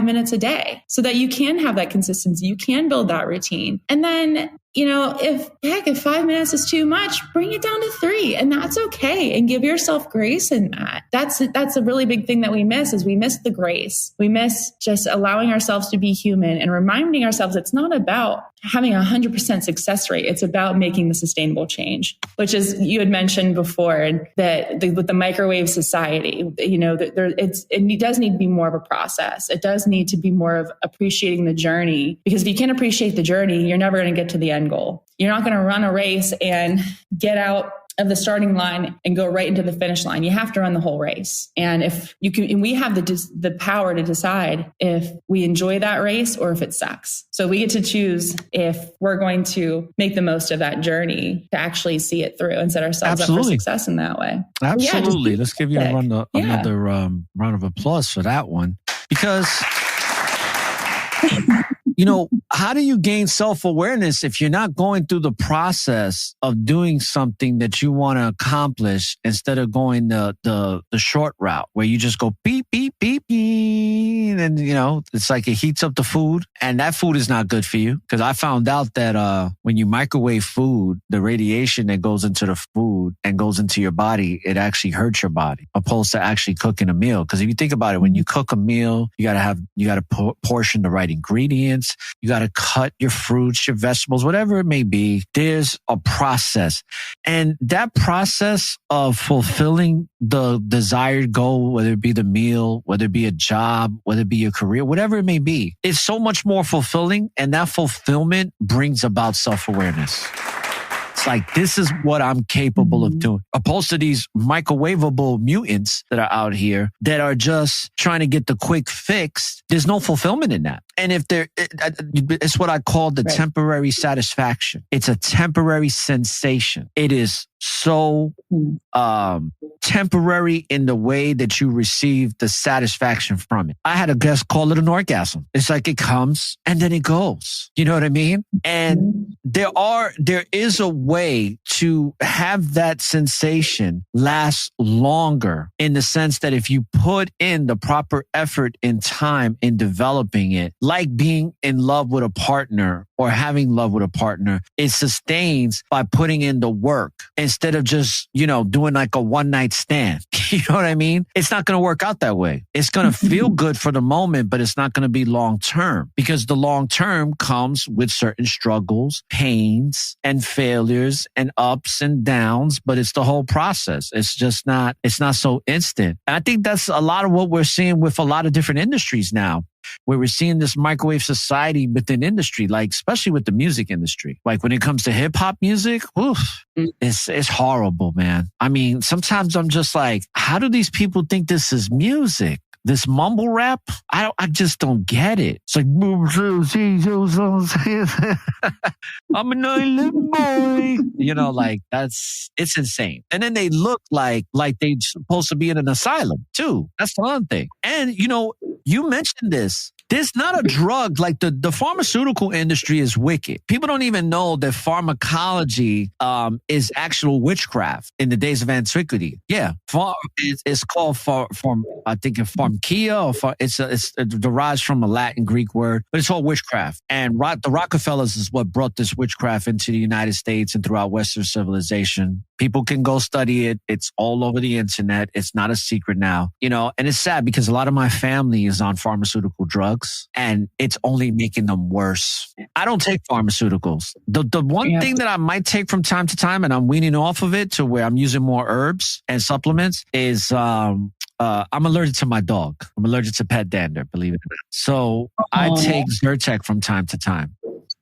minutes a day so that you can have that consistency. You can build that routine. And then, if 5 minutes is too much, bring it down to 3, and that's okay. And give yourself grace in that. That's a really big thing that we miss is we miss the grace. We miss just allowing ourselves to be human and reminding ourselves it's not about having 100% success rate. It's about making the sustainable change, which is, you had mentioned before that with the microwave society, it does need to be more of a process. It does need to be more of appreciating the journey, because if you can't appreciate the journey, you're never going to get to the end goal. You're not going to run a race and get out of the starting line and go right into the finish line. You have to run the whole race. And if you can, and we have the power to decide if we enjoy that race or if it sucks. So we get to choose if we're going to make the most of that journey to actually see it through and set ourselves up for success in that way. Absolutely. Let's give you another round of applause for that one, because how do you gain self-awareness if you're not going through the process of doing something that you want to accomplish instead of going the short route where you just go beep, beep, beep, beep, and it's like it heats up the food, and that food is not good for you. Because I found out that when you microwave food, the radiation that goes into the food and goes into your body, it actually hurts your body opposed to actually cooking a meal. Because if you think about it, when you cook a meal, you got to portion the right ingredients. You got to cut your fruits, your vegetables, whatever it may be. There's a process. And that process of fulfilling the desired goal, whether it be the meal, whether it be a job, whether it be your career, whatever it may be, it's so much more fulfilling. And that fulfillment brings about self-awareness. It's like, this is what I'm capable of doing. Opposed to these microwavable mutants that are out here that are just trying to get the quick fix. There's no fulfillment in that. And if it's what I call the temporary satisfaction. It's a temporary sensation. It is so temporary in the way that you receive the satisfaction from it. I had a guest call it an orgasm. It's like it comes and then it goes. You know what I mean? And there is a way to have that sensation last longer, in the sense that if you put in the proper effort and time in developing it, like being in love with a partner or having love with a partner, it sustains by putting in the work instead of just, doing like a one-night stand. You know what I mean? It's not going to work out that way. It's going to feel good for the moment, but it's not going to be long-term, because the long-term comes with certain struggles, pains, and failures, and ups and downs, but it's the whole process. It's not so instant. And I think that's a lot of what we're seeing with a lot of different industries now, where we're seeing this microwave society within industry, like especially with the music industry. Like when it comes to hip hop music, it's horrible, man. I mean, sometimes I'm just like, how do these people think this is music? This mumble rap, I just don't get it. It's like, I'm an island boy. It's insane. And then they look like they're supposed to be in an asylum too. That's the other thing. And you mentioned this. There's not a drug, like the pharmaceutical industry is wicked. People don't even know that pharmacology is actual witchcraft in the days of antiquity. Yeah, it's called I think pharmakia, or it derives from a Latin Greek word, but it's all witchcraft. And the Rockefellers is what brought this witchcraft into the United States and throughout Western civilization. People can go study it. It's all over the internet. It's not a secret now, and it's sad because a lot of my family is on pharmaceutical drugs and it's only making them worse. I don't take pharmaceuticals. The one thing that I might take from time to time, and I'm weaning off of it to where I'm using more herbs and supplements, is I'm allergic to my dog. I'm allergic to pet dander, believe it or not. So I take Zyrtec from time to time.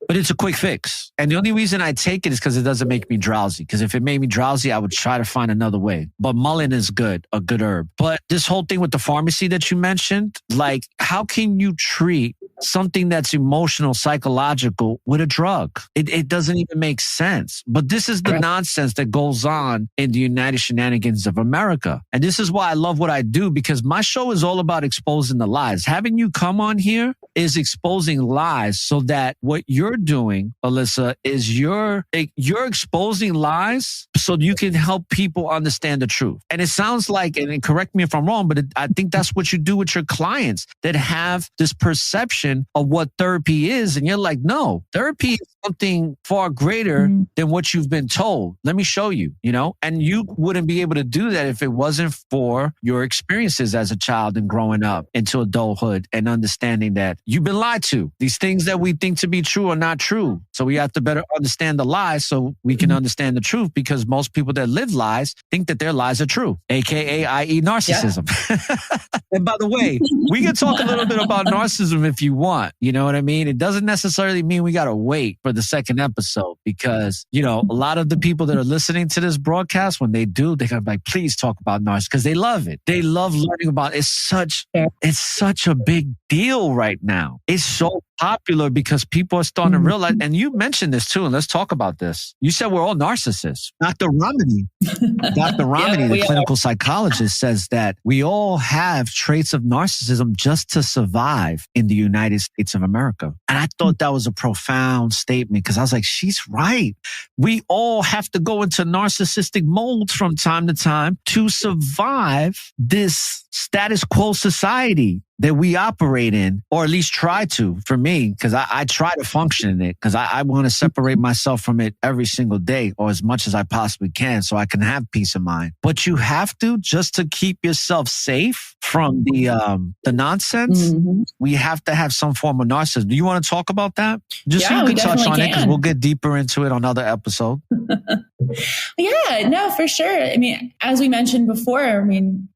But it's a quick fix. And the only reason I take it is because it doesn't make me drowsy. Because if it made me drowsy, I would try to find another way. But mullein is a good herb. But this whole thing with the pharmacy that you mentioned, like, how can you treat something that's emotional, psychological with a drug? It doesn't even make sense. But this is the nonsense that goes on in the United Shenanigans of America. And this is why I love what I do, because my show is all about exposing the lies. Having you come on here is exposing lies, so that what you're doing, Alyssa, is you're exposing lies so you can help people understand the truth. And it sounds like, and correct me if I'm wrong, but I think that's what you do with your clients that have this perception of what therapy is. And you're like, no, therapy is something far greater than what you've been told. Let me show you, and you wouldn't be able to do that if it wasn't for your experiences as a child and growing up into adulthood and understanding that you've been lied to. These things that we think to be true are not true. So we have to better understand the lies so we can understand the truth, because most people that live lies think that their lies are true, aka, i.e. narcissism. Yeah. And by the way, we can talk a little bit about narcissism if you want. You know what I mean? It doesn't necessarily mean we got to wait for the second episode, because, a lot of the people that are listening to this broadcast, when they do, they're going to be like, please talk about narcissism, because they love it. They love learning about it. It's such a big deal right now. It's so popular because people are starting to realize, and you mentioned this too, and let's talk about this. You said we're all narcissists. Dr. Ramani, the clinical psychologist, says that we all have traits of narcissism just to survive in the United States of America. And I thought that was a profound statement, because I was like, she's right. We all have to go into narcissistic molds from time to time to survive this status quo society that we operate in, or at least try to, for me, because I try to function in it, because I want to separate myself from it every single day, or as much as I possibly can, so I can have peace of mind. But you have to, just to keep yourself safe from the nonsense, we have to have some form of narcissism. Do you want to talk about that? Just so you can touch on it, because we'll get deeper into it on another episode. Yeah, no, for sure. I mean, as we mentioned before,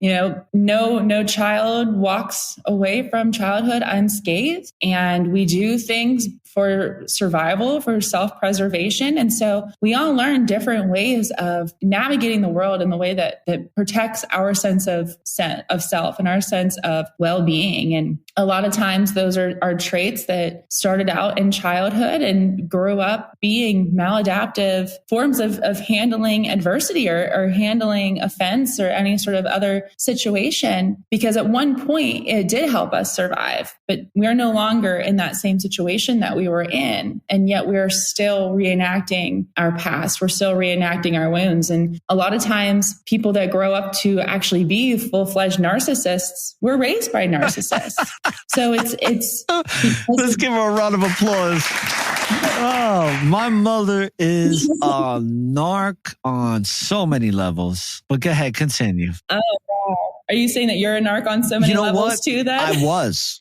no child walks away from childhood unscathed, and we do things for survival, for self-preservation. And so we all learn different ways of navigating the world in the way that protects our sense of self and our sense of well-being. And a lot of times those are traits that started out in childhood and grew up being maladaptive forms of handling adversity or handling offense or any sort of other situation, because at one point it did help us survive, but we're no longer in that same situation that we were in. And yet we're still reenacting our past. We're still reenacting our wounds. And a lot of times people that grow up to actually be full-fledged narcissists were raised by narcissists. So it's let's give her a round of applause. Oh, my mother is a narc on so many levels. But go ahead, continue. Oh, wow. Are you saying that you're a narc on so many levels too, then? I was.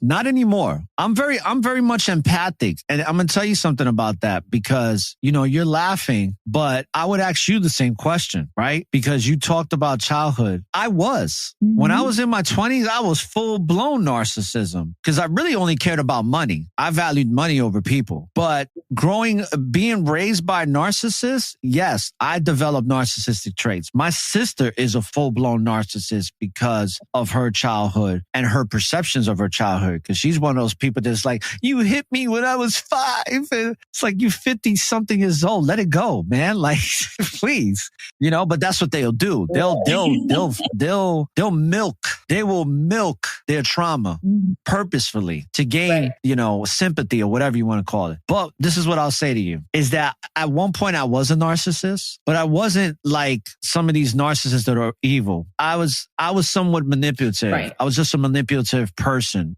Not anymore. I'm very much empathic. And I'm going to tell you something about that, because, you're laughing, but I would ask you the same question, right? Because you talked about childhood. I was. When I was in my 20s, I was full-blown narcissism, because I really only cared about money. I valued money over people. But being raised by narcissists, yes, I developed narcissistic traits. My sister is a full-blown narcissist because of her childhood and her perceptions of her childhood. Because she's one of those people that's like, you hit me when I was 5. And it's like, you 50 something years old. Let it go, man. Like, please, but that's what they'll do. They'll milk their trauma purposefully to gain, sympathy or whatever you want to call it. But this is what I'll say to you, is that at one point I was a narcissist, but I wasn't like some of these narcissists that are evil. I was somewhat manipulative. Right. I was just a manipulative person.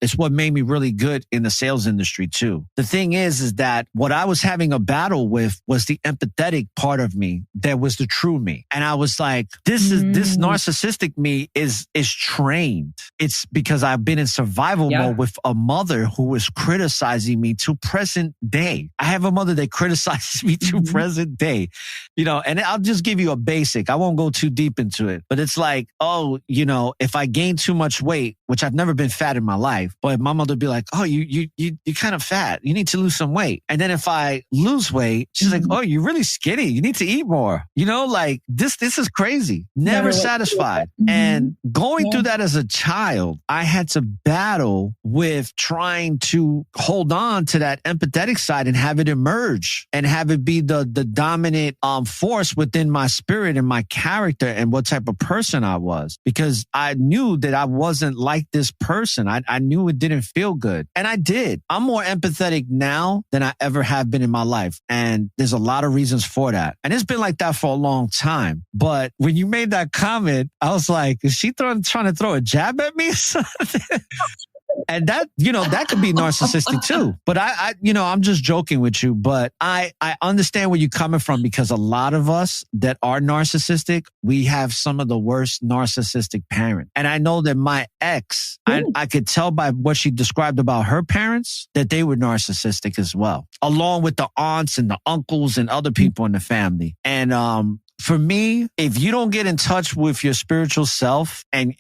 It's what made me really good in the sales industry too. The thing is that what I was having a battle with was the empathetic part of me that was the true me. And I was like, this narcissistic me is trained. It's because I've been in survival mode with a mother who was criticizing me to present day. I have a mother that criticizes me to present day, and I'll just give you a basic. I won't go too deep into it, but it's like, if I gain too much weight, which I've never been fat in my life, but my mother would be like, oh, you're kind of fat. You need to lose some weight. And then if I lose weight, she's like, oh, you're really skinny. You need to eat more. Like this is crazy. Never satisfied. And going through that as a child, I had to battle with trying to hold on to that empathetic side and have it emerge and have it be the dominant force within my spirit and my character and what type of person person I was because I knew that I wasn't like this person. I knew it didn't feel good. And I did. I'm more empathetic now than I ever have been in my life. And there's a lot of reasons for that. And it's been like that for a long time. But when you made that comment, I was like, is she trying to throw a jab at me or something? And that, that could be narcissistic too. But I'm just joking with you, but I understand where you're coming from because a lot of us that are narcissistic, we have some of the worst narcissistic parents. And I know that my ex, I could tell by what she described about her parents that they were narcissistic as well, along with the aunts and the uncles and other people in the family. And, for me, if you don't get in touch with your spiritual self and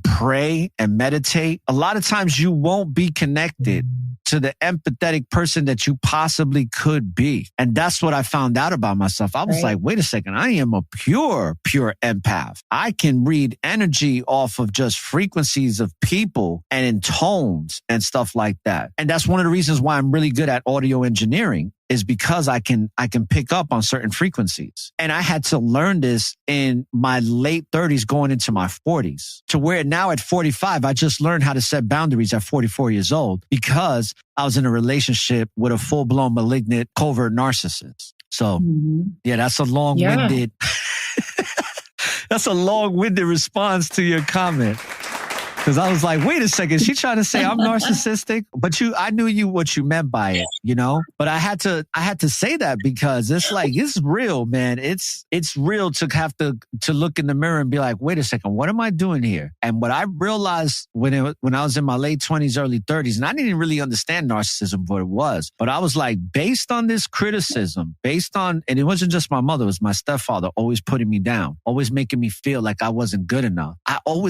pray and meditate, a lot of times you won't be connected to the empathetic person that you possibly could be. And that's what I found out about myself. I was like, wait a second, I am a pure empath. I can read energy off of just frequencies of people and in tones and stuff like that. And that's one of the reasons why I'm really good at audio engineering, is because I can pick up on certain frequencies. And I had to learn this in my late 30s going into my 40s, to where now at 45, I just learned how to set boundaries at 44 years old because I was in a relationship with a full-blown malignant covert narcissist. So yeah, that's a long-winded, that's a long-winded response to your comment. Because I was like, wait a second, she trying to say I'm narcissistic, but I knew what you meant by it, But I had to say that because it's like, it's real, man. It's real to have to look in the mirror and be like, wait a second, what am I doing here? And what I realized when I was in my late 20s, early 30s, and I didn't really understand narcissism for what it was, but I was like, based on this criticism, and it wasn't just my mother, it was my stepfather always putting me down, always making me feel like I wasn't good enough.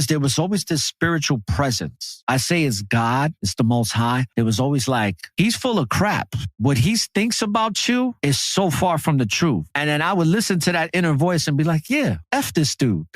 There was always this spiritual presence. I say it's God, it's the Most High. It was always like, he's full of crap. What he thinks about you is so far from the truth. And then I would listen to that inner voice and be like, yeah, F this dude.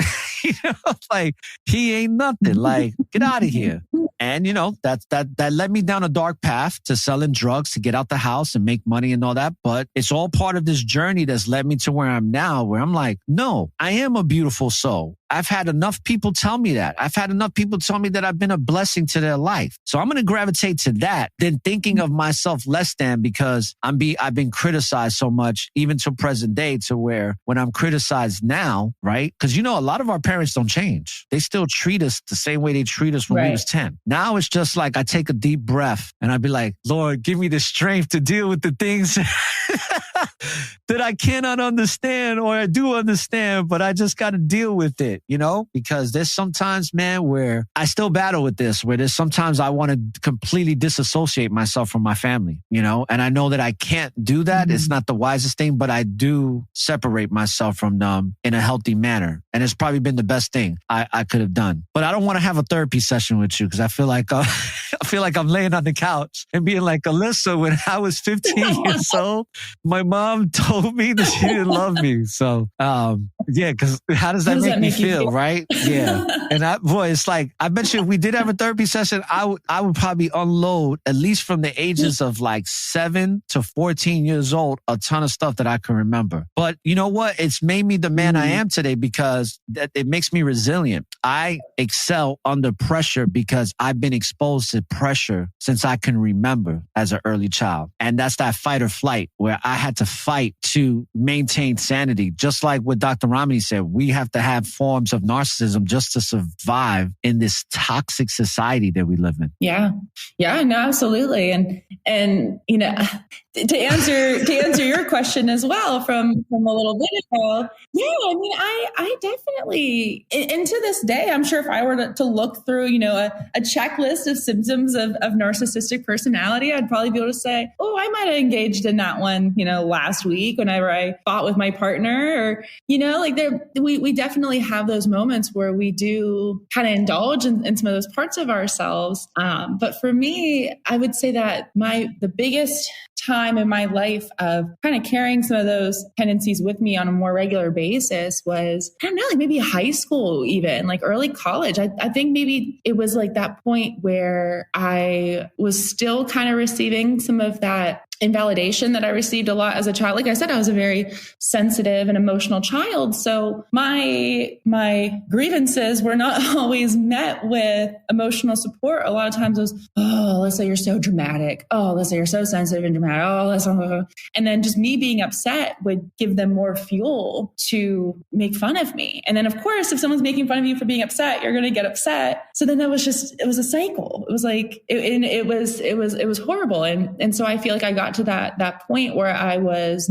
Like, he ain't nothing. Like, get out of here. And, that led me down a dark path to selling drugs to get out the house and make money and all that. But it's all part of this journey that's led me to where I'm now, where I'm like, no, I am a beautiful soul. I've had enough people tell me that. I've had enough people tell me that I've been a blessing to their life. So I'm going to gravitate to that than thinking of myself less than because I've been criticized so much, even to present day, to where when I'm criticized now, right? Because, a lot of our parents don't change. They still treat us the same way they treat us when we was 10. Now it's just like I take a deep breath and I'd be like, Lord, give me the strength to deal with the things that I cannot understand, or I do understand, but I just got to deal with it, because there's sometimes, man, where I still battle with this, where there's sometimes I want to completely disassociate myself from my family, and I know that I can't do that. Mm-hmm. It's not the wisest thing, but I do separate myself from them in a healthy manner. And it's probably been the best thing I could have done. But I don't want to have a therapy session with you because I feel like I'm laying on the couch and being like, Alyssa, when I was 15 years old, my mom told me that she didn't love me. So, yeah, because how does that make me feel, right? Yeah. And it's like, I bet you if we did have a therapy session, I would probably unload, at least from the ages of like 7 to 14 years old, a ton of stuff that I can remember. But you know what? It's made me the man I am today because it makes me resilient. I excel under pressure because I've been exposed to pressure since I can remember as an early child. And that's that fight or flight where I had to fight to maintain sanity. Just like what Dr. Ramani said, we have to have forms of narcissism just to survive in this toxic society that we live in. Yeah. Yeah, no, absolutely. And to answer your question as well from a little bit ago, yeah, I mean, I definitely, and to this day, I'm sure if I were to look through, a checklist of symptoms of narcissistic personality, I'd probably be able to say, oh, I might have engaged in that one, last week whenever I fought with my partner, or, we definitely have those moments where we do kind of indulge in some of those parts of ourselves. But for me, I would say that the biggest time in my life of kind of carrying some of those tendencies with me on a more regular basis was, I don't know, like maybe high school, even like early college. I think maybe it was like that point where I was still kind of receiving some of that invalidation that I received a lot as a child. Like I said, I was a very sensitive and emotional child. So my grievances were not always met with emotional support. A lot of times it was, oh, Alyssa, you're so dramatic. Oh, Alyssa, you're so sensitive and dramatic. Oh, Alyssa. And then just me being upset would give them more fuel to make fun of me. And then of course, if someone's making fun of you for being upset, you're going to get upset. So then it was a cycle. It was like, it was horrible. And so I feel like I got to that point where I was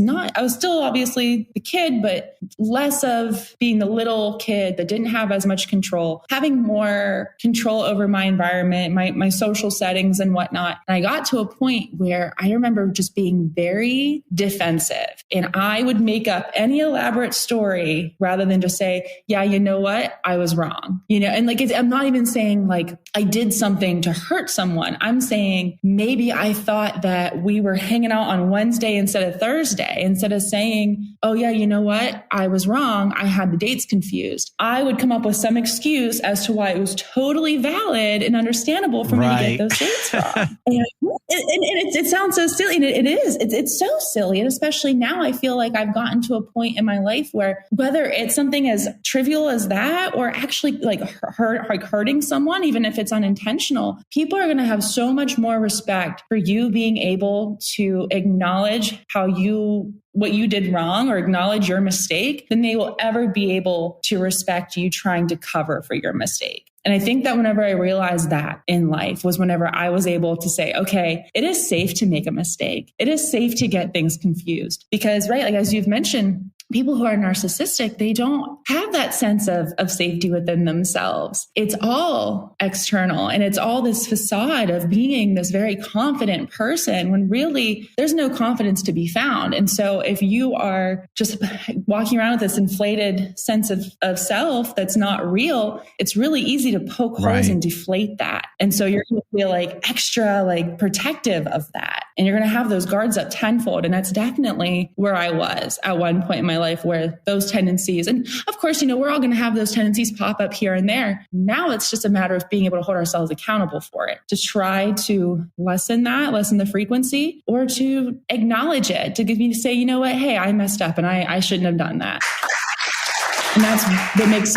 still obviously the kid, but less of being the little kid that didn't have as much control, having more control over my environment, my social settings and whatnot. And I got to a point where I remember just being very defensive, and I would make up any elaborate story rather than just say, yeah, you know what? I was wrong, and like, I'm not even saying like I did something to hurt someone. I'm saying maybe I thought that we were hanging out on Wednesday instead of Thursday, instead of saying, oh yeah, you know what? I was wrong. I had the dates confused. I would come up with some excuse as to why it was totally valid and understandable for me to get those dates wrong. And it sounds so silly. And it is. It's so silly. And especially now I feel like I've gotten to a point in my life where whether it's something as trivial as that or actually like hurting someone, even if it's unintentional, people are going to have so much more respect for you being able to acknowledge what you did wrong or acknowledge your mistake than they will ever be able to respect you trying to cover for your mistake. And I think that whenever I realized that in life was whenever I was able to say, okay, it is safe to make a mistake. It is safe to get things confused because, right, like as you've mentioned, people who are narcissistic, they don't have that sense of safety within themselves. It's all external and it's all this facade of being this very confident person when really there's no confidence to be found. And so if you are just walking around with this inflated sense of self that's not real, it's really easy to poke holes and deflate that. And so you're going to feel like extra like protective of that. And you're going to have those guards up tenfold. And that's definitely where I was at one point in my life, where those tendencies, and of course, we're all going to have those tendencies pop up here and there. Now it's just a matter of being able to hold ourselves accountable for it, to try to lessen the frequency, or to acknowledge it, to say, you know what, hey, I messed up and I shouldn't have done that. And that's what makes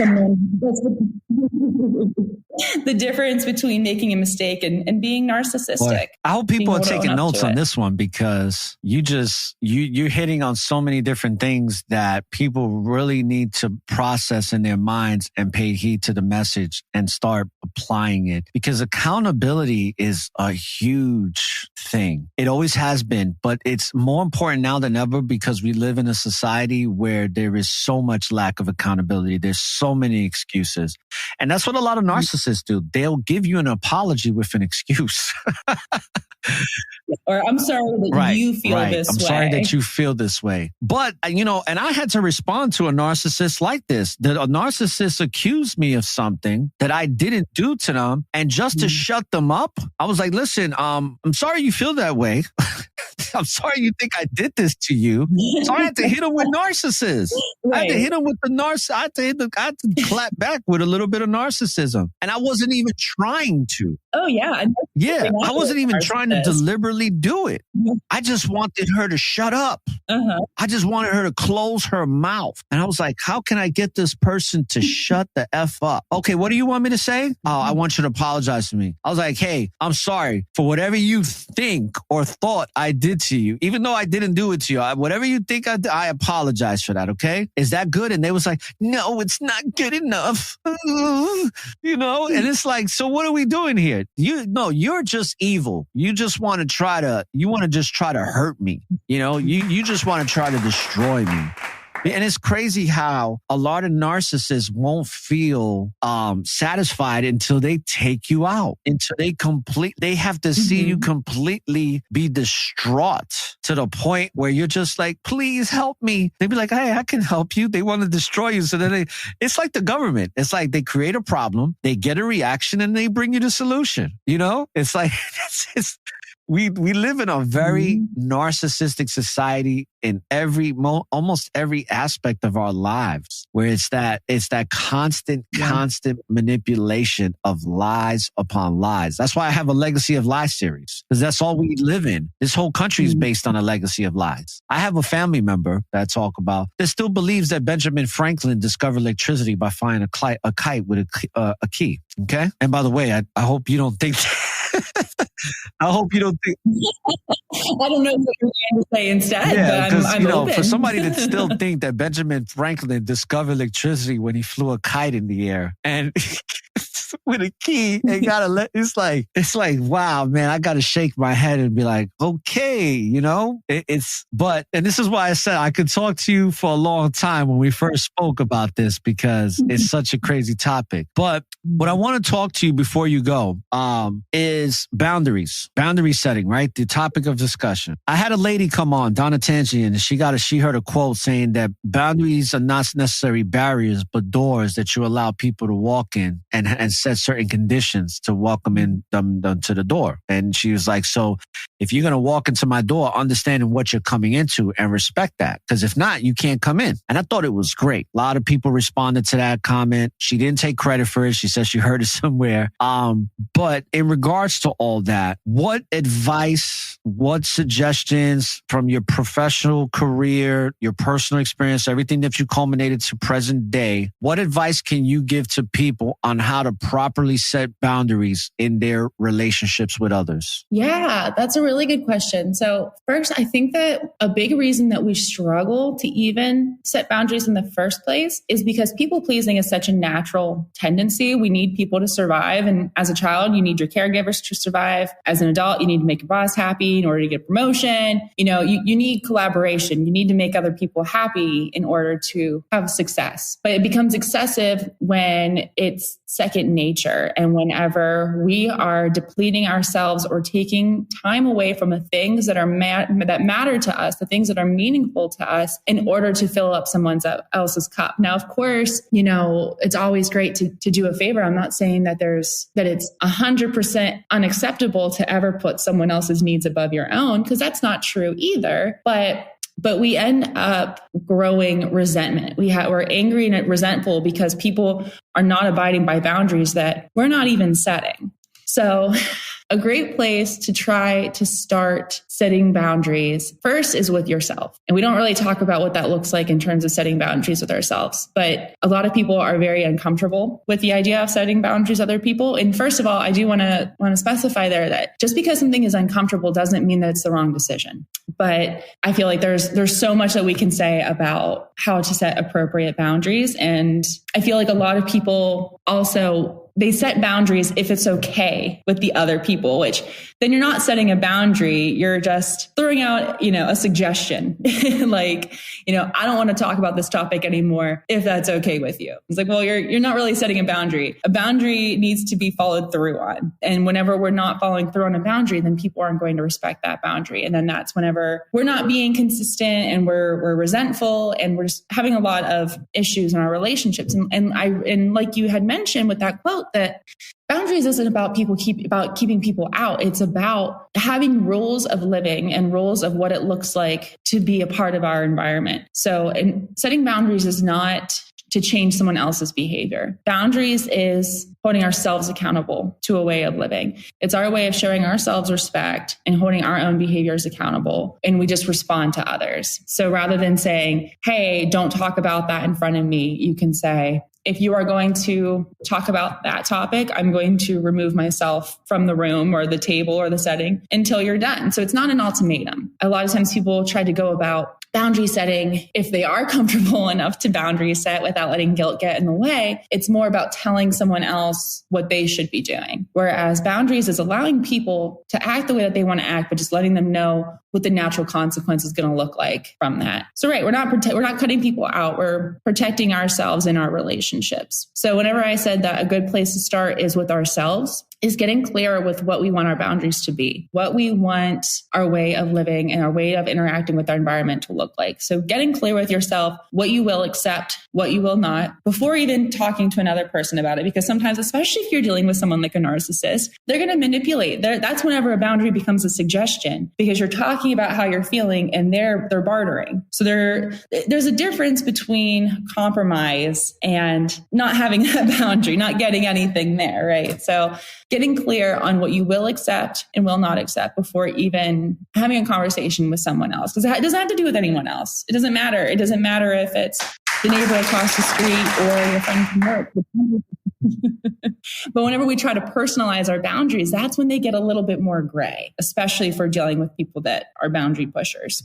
the difference between making a mistake and being narcissistic. Boy, I hope people are taking notes on this one, because you're hitting on so many different things that people really need to process in their minds and pay heed to the message and start applying it, because accountability is a huge thing. It always has been, but it's more important now than ever because we live in a society where there is so much lack of accountability. There's so many excuses. And that's what a lot of narcissists do. They'll give you an apology with an excuse. Or I'm sorry that you feel this way. I'm sorry that you feel this way. But, and I had to respond to a narcissist like this. That a narcissist accused me of something that I didn't do to them. And just to shut them up, I was like, listen, I'm sorry you feel that way. I'm sorry you think I did this to you. So I had to hit him with narcissism. Right. I had to hit him with the I had to clap back with a little bit of narcissism. And I wasn't even trying to. Oh, yeah. Yeah. I wasn't even trying to deliberately do it. I just wanted her to shut up. I just wanted her to close her mouth. And I was like, how can I get this person to shut the F up? Okay, what do you want me to say? Oh, I want you to apologize to me. I was like, hey, I'm sorry for whatever you think or thought I did to you. Even though I didn't do it to you, whatever you think I did, I apologize for that, okay? Is that good? And they was like, no, it's not good enough. And it's like, so what are we doing here? You're just evil. You just want to try to hurt me. You just want to try to destroy me. And it's crazy how a lot of narcissists won't feel satisfied until they take you out, until they have to see you completely be distraught to the point where you're just like, please help me. They'd be like, hey, I can help you. They want to destroy you. So then it's like the government. It's like they create a problem, they get a reaction, and they bring you the solution. It's like, we live in a very narcissistic society in almost every aspect of our lives, where it's that constant manipulation of lies upon lies. That's why I have a Legacy of Lies series, because that's all we live in. This whole country is based on a legacy of lies. I have a family member that I talk about that still believes that Benjamin Franklin discovered electricity by finding a kite with a key. Okay. And by the way, I hope you don't think I hope you don't think. I don't know what you're trying to say instead, yeah, but I'm open. For somebody to still think that Benjamin Franklin discovered electricity when he flew a kite in the air and with a key and it's like, wow, man, I got to shake my head and be like, okay, and this is why I said I could talk to you for a long time when we first spoke about this, because it's such a crazy topic. But what I want to talk to you before you go, is boundary setting, right? The topic of discussion. I had a lady come on, Donna Tangian, and she heard a quote saying that boundaries are not necessarily barriers, but doors that you allow people to walk in and set certain conditions to welcome in them to the door. And she was like, so if you're going to walk into my door, understanding what you're coming into and respect that, because if not, you can't come in. And I thought it was great. A lot of people responded to that comment. She didn't take credit for it. She said she heard it somewhere. But in regards to all that, what advice, what suggestions from your professional career, your personal experience, everything that you culminated to present day, what advice can you give to people on how to properly set boundaries in their relationships with others? Yeah, that's a really good question. So first, I think that a big reason that we struggle to even set boundaries in the first place is because people pleasing is such a natural tendency. We need people to survive. And as a child, you need your caregivers to survive. As an adult, you need to make your boss happy in order to get a promotion. You need collaboration. You need to make other people happy in order to have success. But it becomes excessive when it's second nature. And whenever we are depleting ourselves or taking time away from the things that are that matter to us, the things that are meaningful to us, in order to fill up someone else's cup. Now, of course, it's always great to do a favor. I'm not saying that it's 100% unacceptable to ever put someone else's needs above your own, because that's not true either. But we end up growing resentment. We're angry and resentful because people are not abiding by boundaries that we're not even setting. So a great place to try to start setting boundaries first is with yourself. And we don't really talk about what that looks like in terms of setting boundaries with ourselves. But a lot of people are very uncomfortable with the idea of setting boundaries with other people. And first of all, I do want to specify there that just because something is uncomfortable doesn't mean that it's the wrong decision. But I feel like there's so much that we can say about how to set appropriate boundaries. And I feel like a lot of people also, they set boundaries if it's okay with the other people, which then you're not setting a boundary. You're just throwing out, a suggestion like, I don't want to talk about this topic anymore if that's okay with you. It's like, well, you're not really setting a boundary. A boundary needs to be followed through on. And whenever we're not following through on a boundary, then people aren't going to respect that boundary. And then that's whenever we're not being consistent and we're resentful and we're just having a lot of issues in our relationships. And like you had mentioned with that quote, that boundaries isn't about keeping people out. It's about having rules of living and rules of what it looks like to be a part of our environment. So, and setting boundaries is not to change someone else's behavior. Boundaries is holding ourselves accountable to a way of living. It's our way of showing ourselves respect and holding our own behaviors accountable. And we just respond to others. So rather than saying, hey, don't talk about that in front of me, you can say, if you are going to talk about that topic, I'm going to remove myself from the room or the table or the setting until you're done. So it's not an ultimatum. A lot of times people try to go about boundary setting if they are comfortable enough to boundary set without letting guilt get in the way. It's more about telling someone else what they should be doing. Whereas boundaries is allowing people to act the way that they want to act, but just letting them know what the natural consequence is going to look like from that. So right, we're not cutting people out. We're protecting ourselves in our relationships. So whenever I said that a good place to start is with ourselves, is getting clear with what we want our boundaries to be, what we want our way of living and our way of interacting with our environment to look like. So getting clear with yourself, what you will accept, what you will not, before even talking to another person about it. Because sometimes, especially if you're dealing with someone like a narcissist, they're going to manipulate. That's whenever a boundary becomes a suggestion, because you're talking about how you're feeling and they're bartering. So there's a difference between compromise and not having that boundary, not getting anything there, right? So getting clear on what you will accept and will not accept before even having a conversation with someone else. Because it doesn't have to do with anyone else. It doesn't matter. It doesn't matter if it's the neighbor across the street or your friend from work. But whenever we try to personalize our boundaries, that's when they get a little bit more gray, especially if we're dealing with people that are boundary pushers.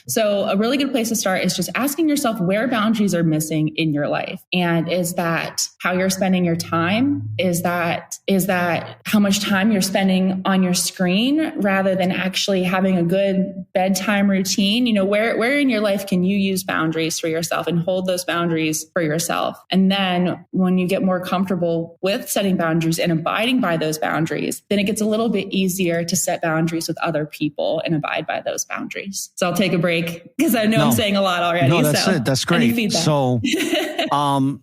So a really good place to start is just asking yourself where boundaries are missing in your life. And is that how you're spending your time? Is that how much time you're spending on your screen rather than actually having a good bedtime routine? You know, where in your life can you use boundaries for yourself and hold those boundaries for yourself? And then when you get more comfortable with setting boundaries and abiding by those boundaries, then it gets a little bit easier to set boundaries with other people and abide by those boundaries. So I'll take a break because I know I'm saying a lot already. No, that's it. That's great. So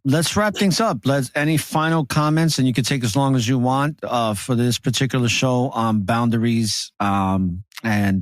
let's wrap things up. Any final comments, and you can take as long as you want for this particular show on boundaries and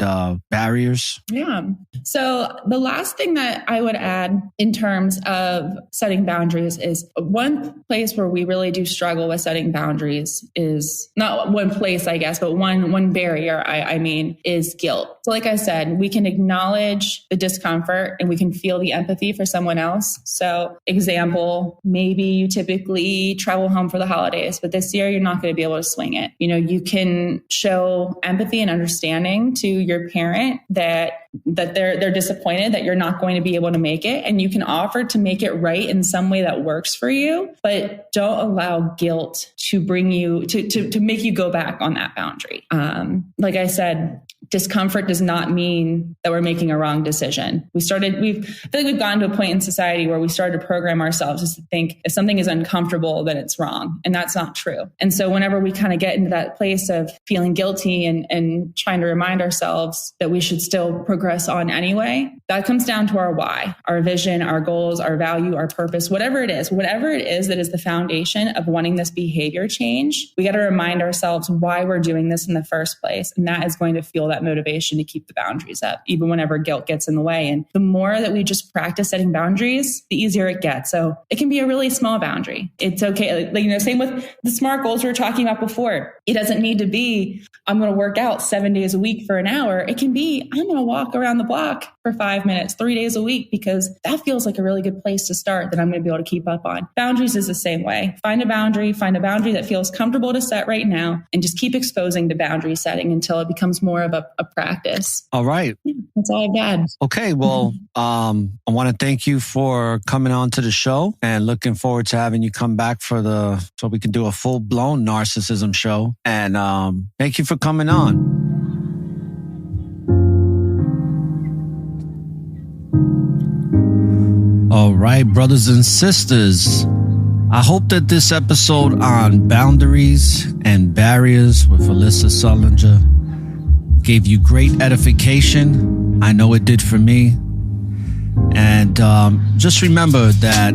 barriers. Yeah. So the last thing that I would add in terms of setting boundaries is one place where we really do struggle with setting boundaries is not one place, I guess, but one barrier, I mean, is guilt. So like I said, we can acknowledge the discomfort and we can feel the empathy for someone else. So example, maybe you typically travel home for the holidays, but this year you're not going to be able to swing it. You know, you can show empathy and understanding to your parent that they're disappointed that you're not going to be able to make it. And you can offer to make it right in some way that works for you, but don't allow guilt to bring you to make you go back on that boundary. Like I said, discomfort does not mean that we're making a wrong decision. I feel like we've gotten to a point in society where we started to program ourselves just to think if something is uncomfortable, then it's wrong. And that's not true. And so whenever we kind of get into that place of feeling guilty and trying to remind ourselves that we should still progress on anyway, that comes down to our why, our vision, our goals, our value, our purpose, whatever it is that is the foundation of wanting this behavior change. We got to remind ourselves why we're doing this in the first place. And that is going to fuel that motivation to keep the boundaries up, even whenever guilt gets in the way. And the more that we just practice setting boundaries, the easier it gets. So it can be a really small boundary. It's okay. Same with the SMART goals we were talking about before. It doesn't need to be, I'm going to work out 7 days a week for an hour. It can be, I'm going to walk around the block for 5 minutes, 3 days a week, because that feels like a really good place to start that I'm going to be able to keep up on. Boundaries is the same way. Find a boundary that feels comfortable to set right now, and just keep exposing to boundary setting until it becomes more of a practice. All right. Yeah, that's all I've got. Okay. Well, I want to thank you for coming on to the show, and looking forward to having you come back so we can do a full blown narcissism show. And thank you for coming on. All right, brothers and sisters, I hope that this episode on boundaries and barriers with Alyssa Sullinger gave you great edification. I know it did for me. And just remember that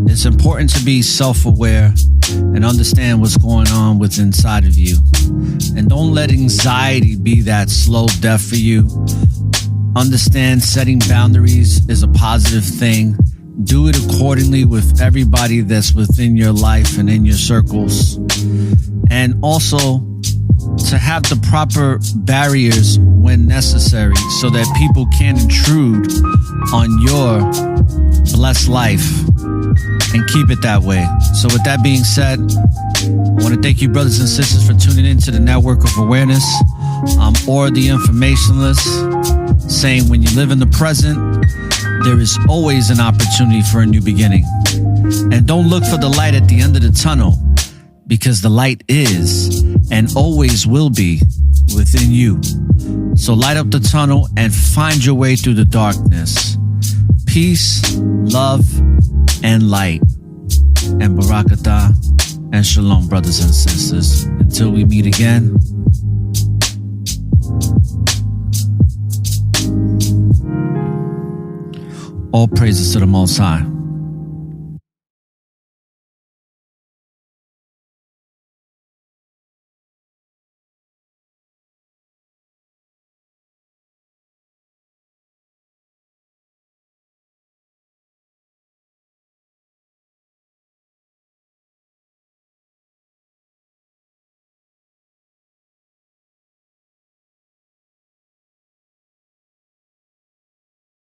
it's important to be self-aware and understand what's going on what's inside of you. And don't let anxiety be that slow death for you. Understand setting boundaries is a positive thing. Do it accordingly with everybody that's within your life and in your circles. And also to have the proper barriers when necessary so that people can't intrude on your blessed life, and keep it that way. So with that being said, I want to thank you, brothers and sisters, for tuning in to the Network of Awareness. Or the informationless, saying when you live in the present, there is always an opportunity for a new beginning. And don't look for the light at the end of the tunnel, because the light is and always will be within you. So light up the tunnel and find your way through the darkness. Peace, love, and light. And Barakatah. and shalom, brothers and sisters. Until we meet again, all praises to the Most High.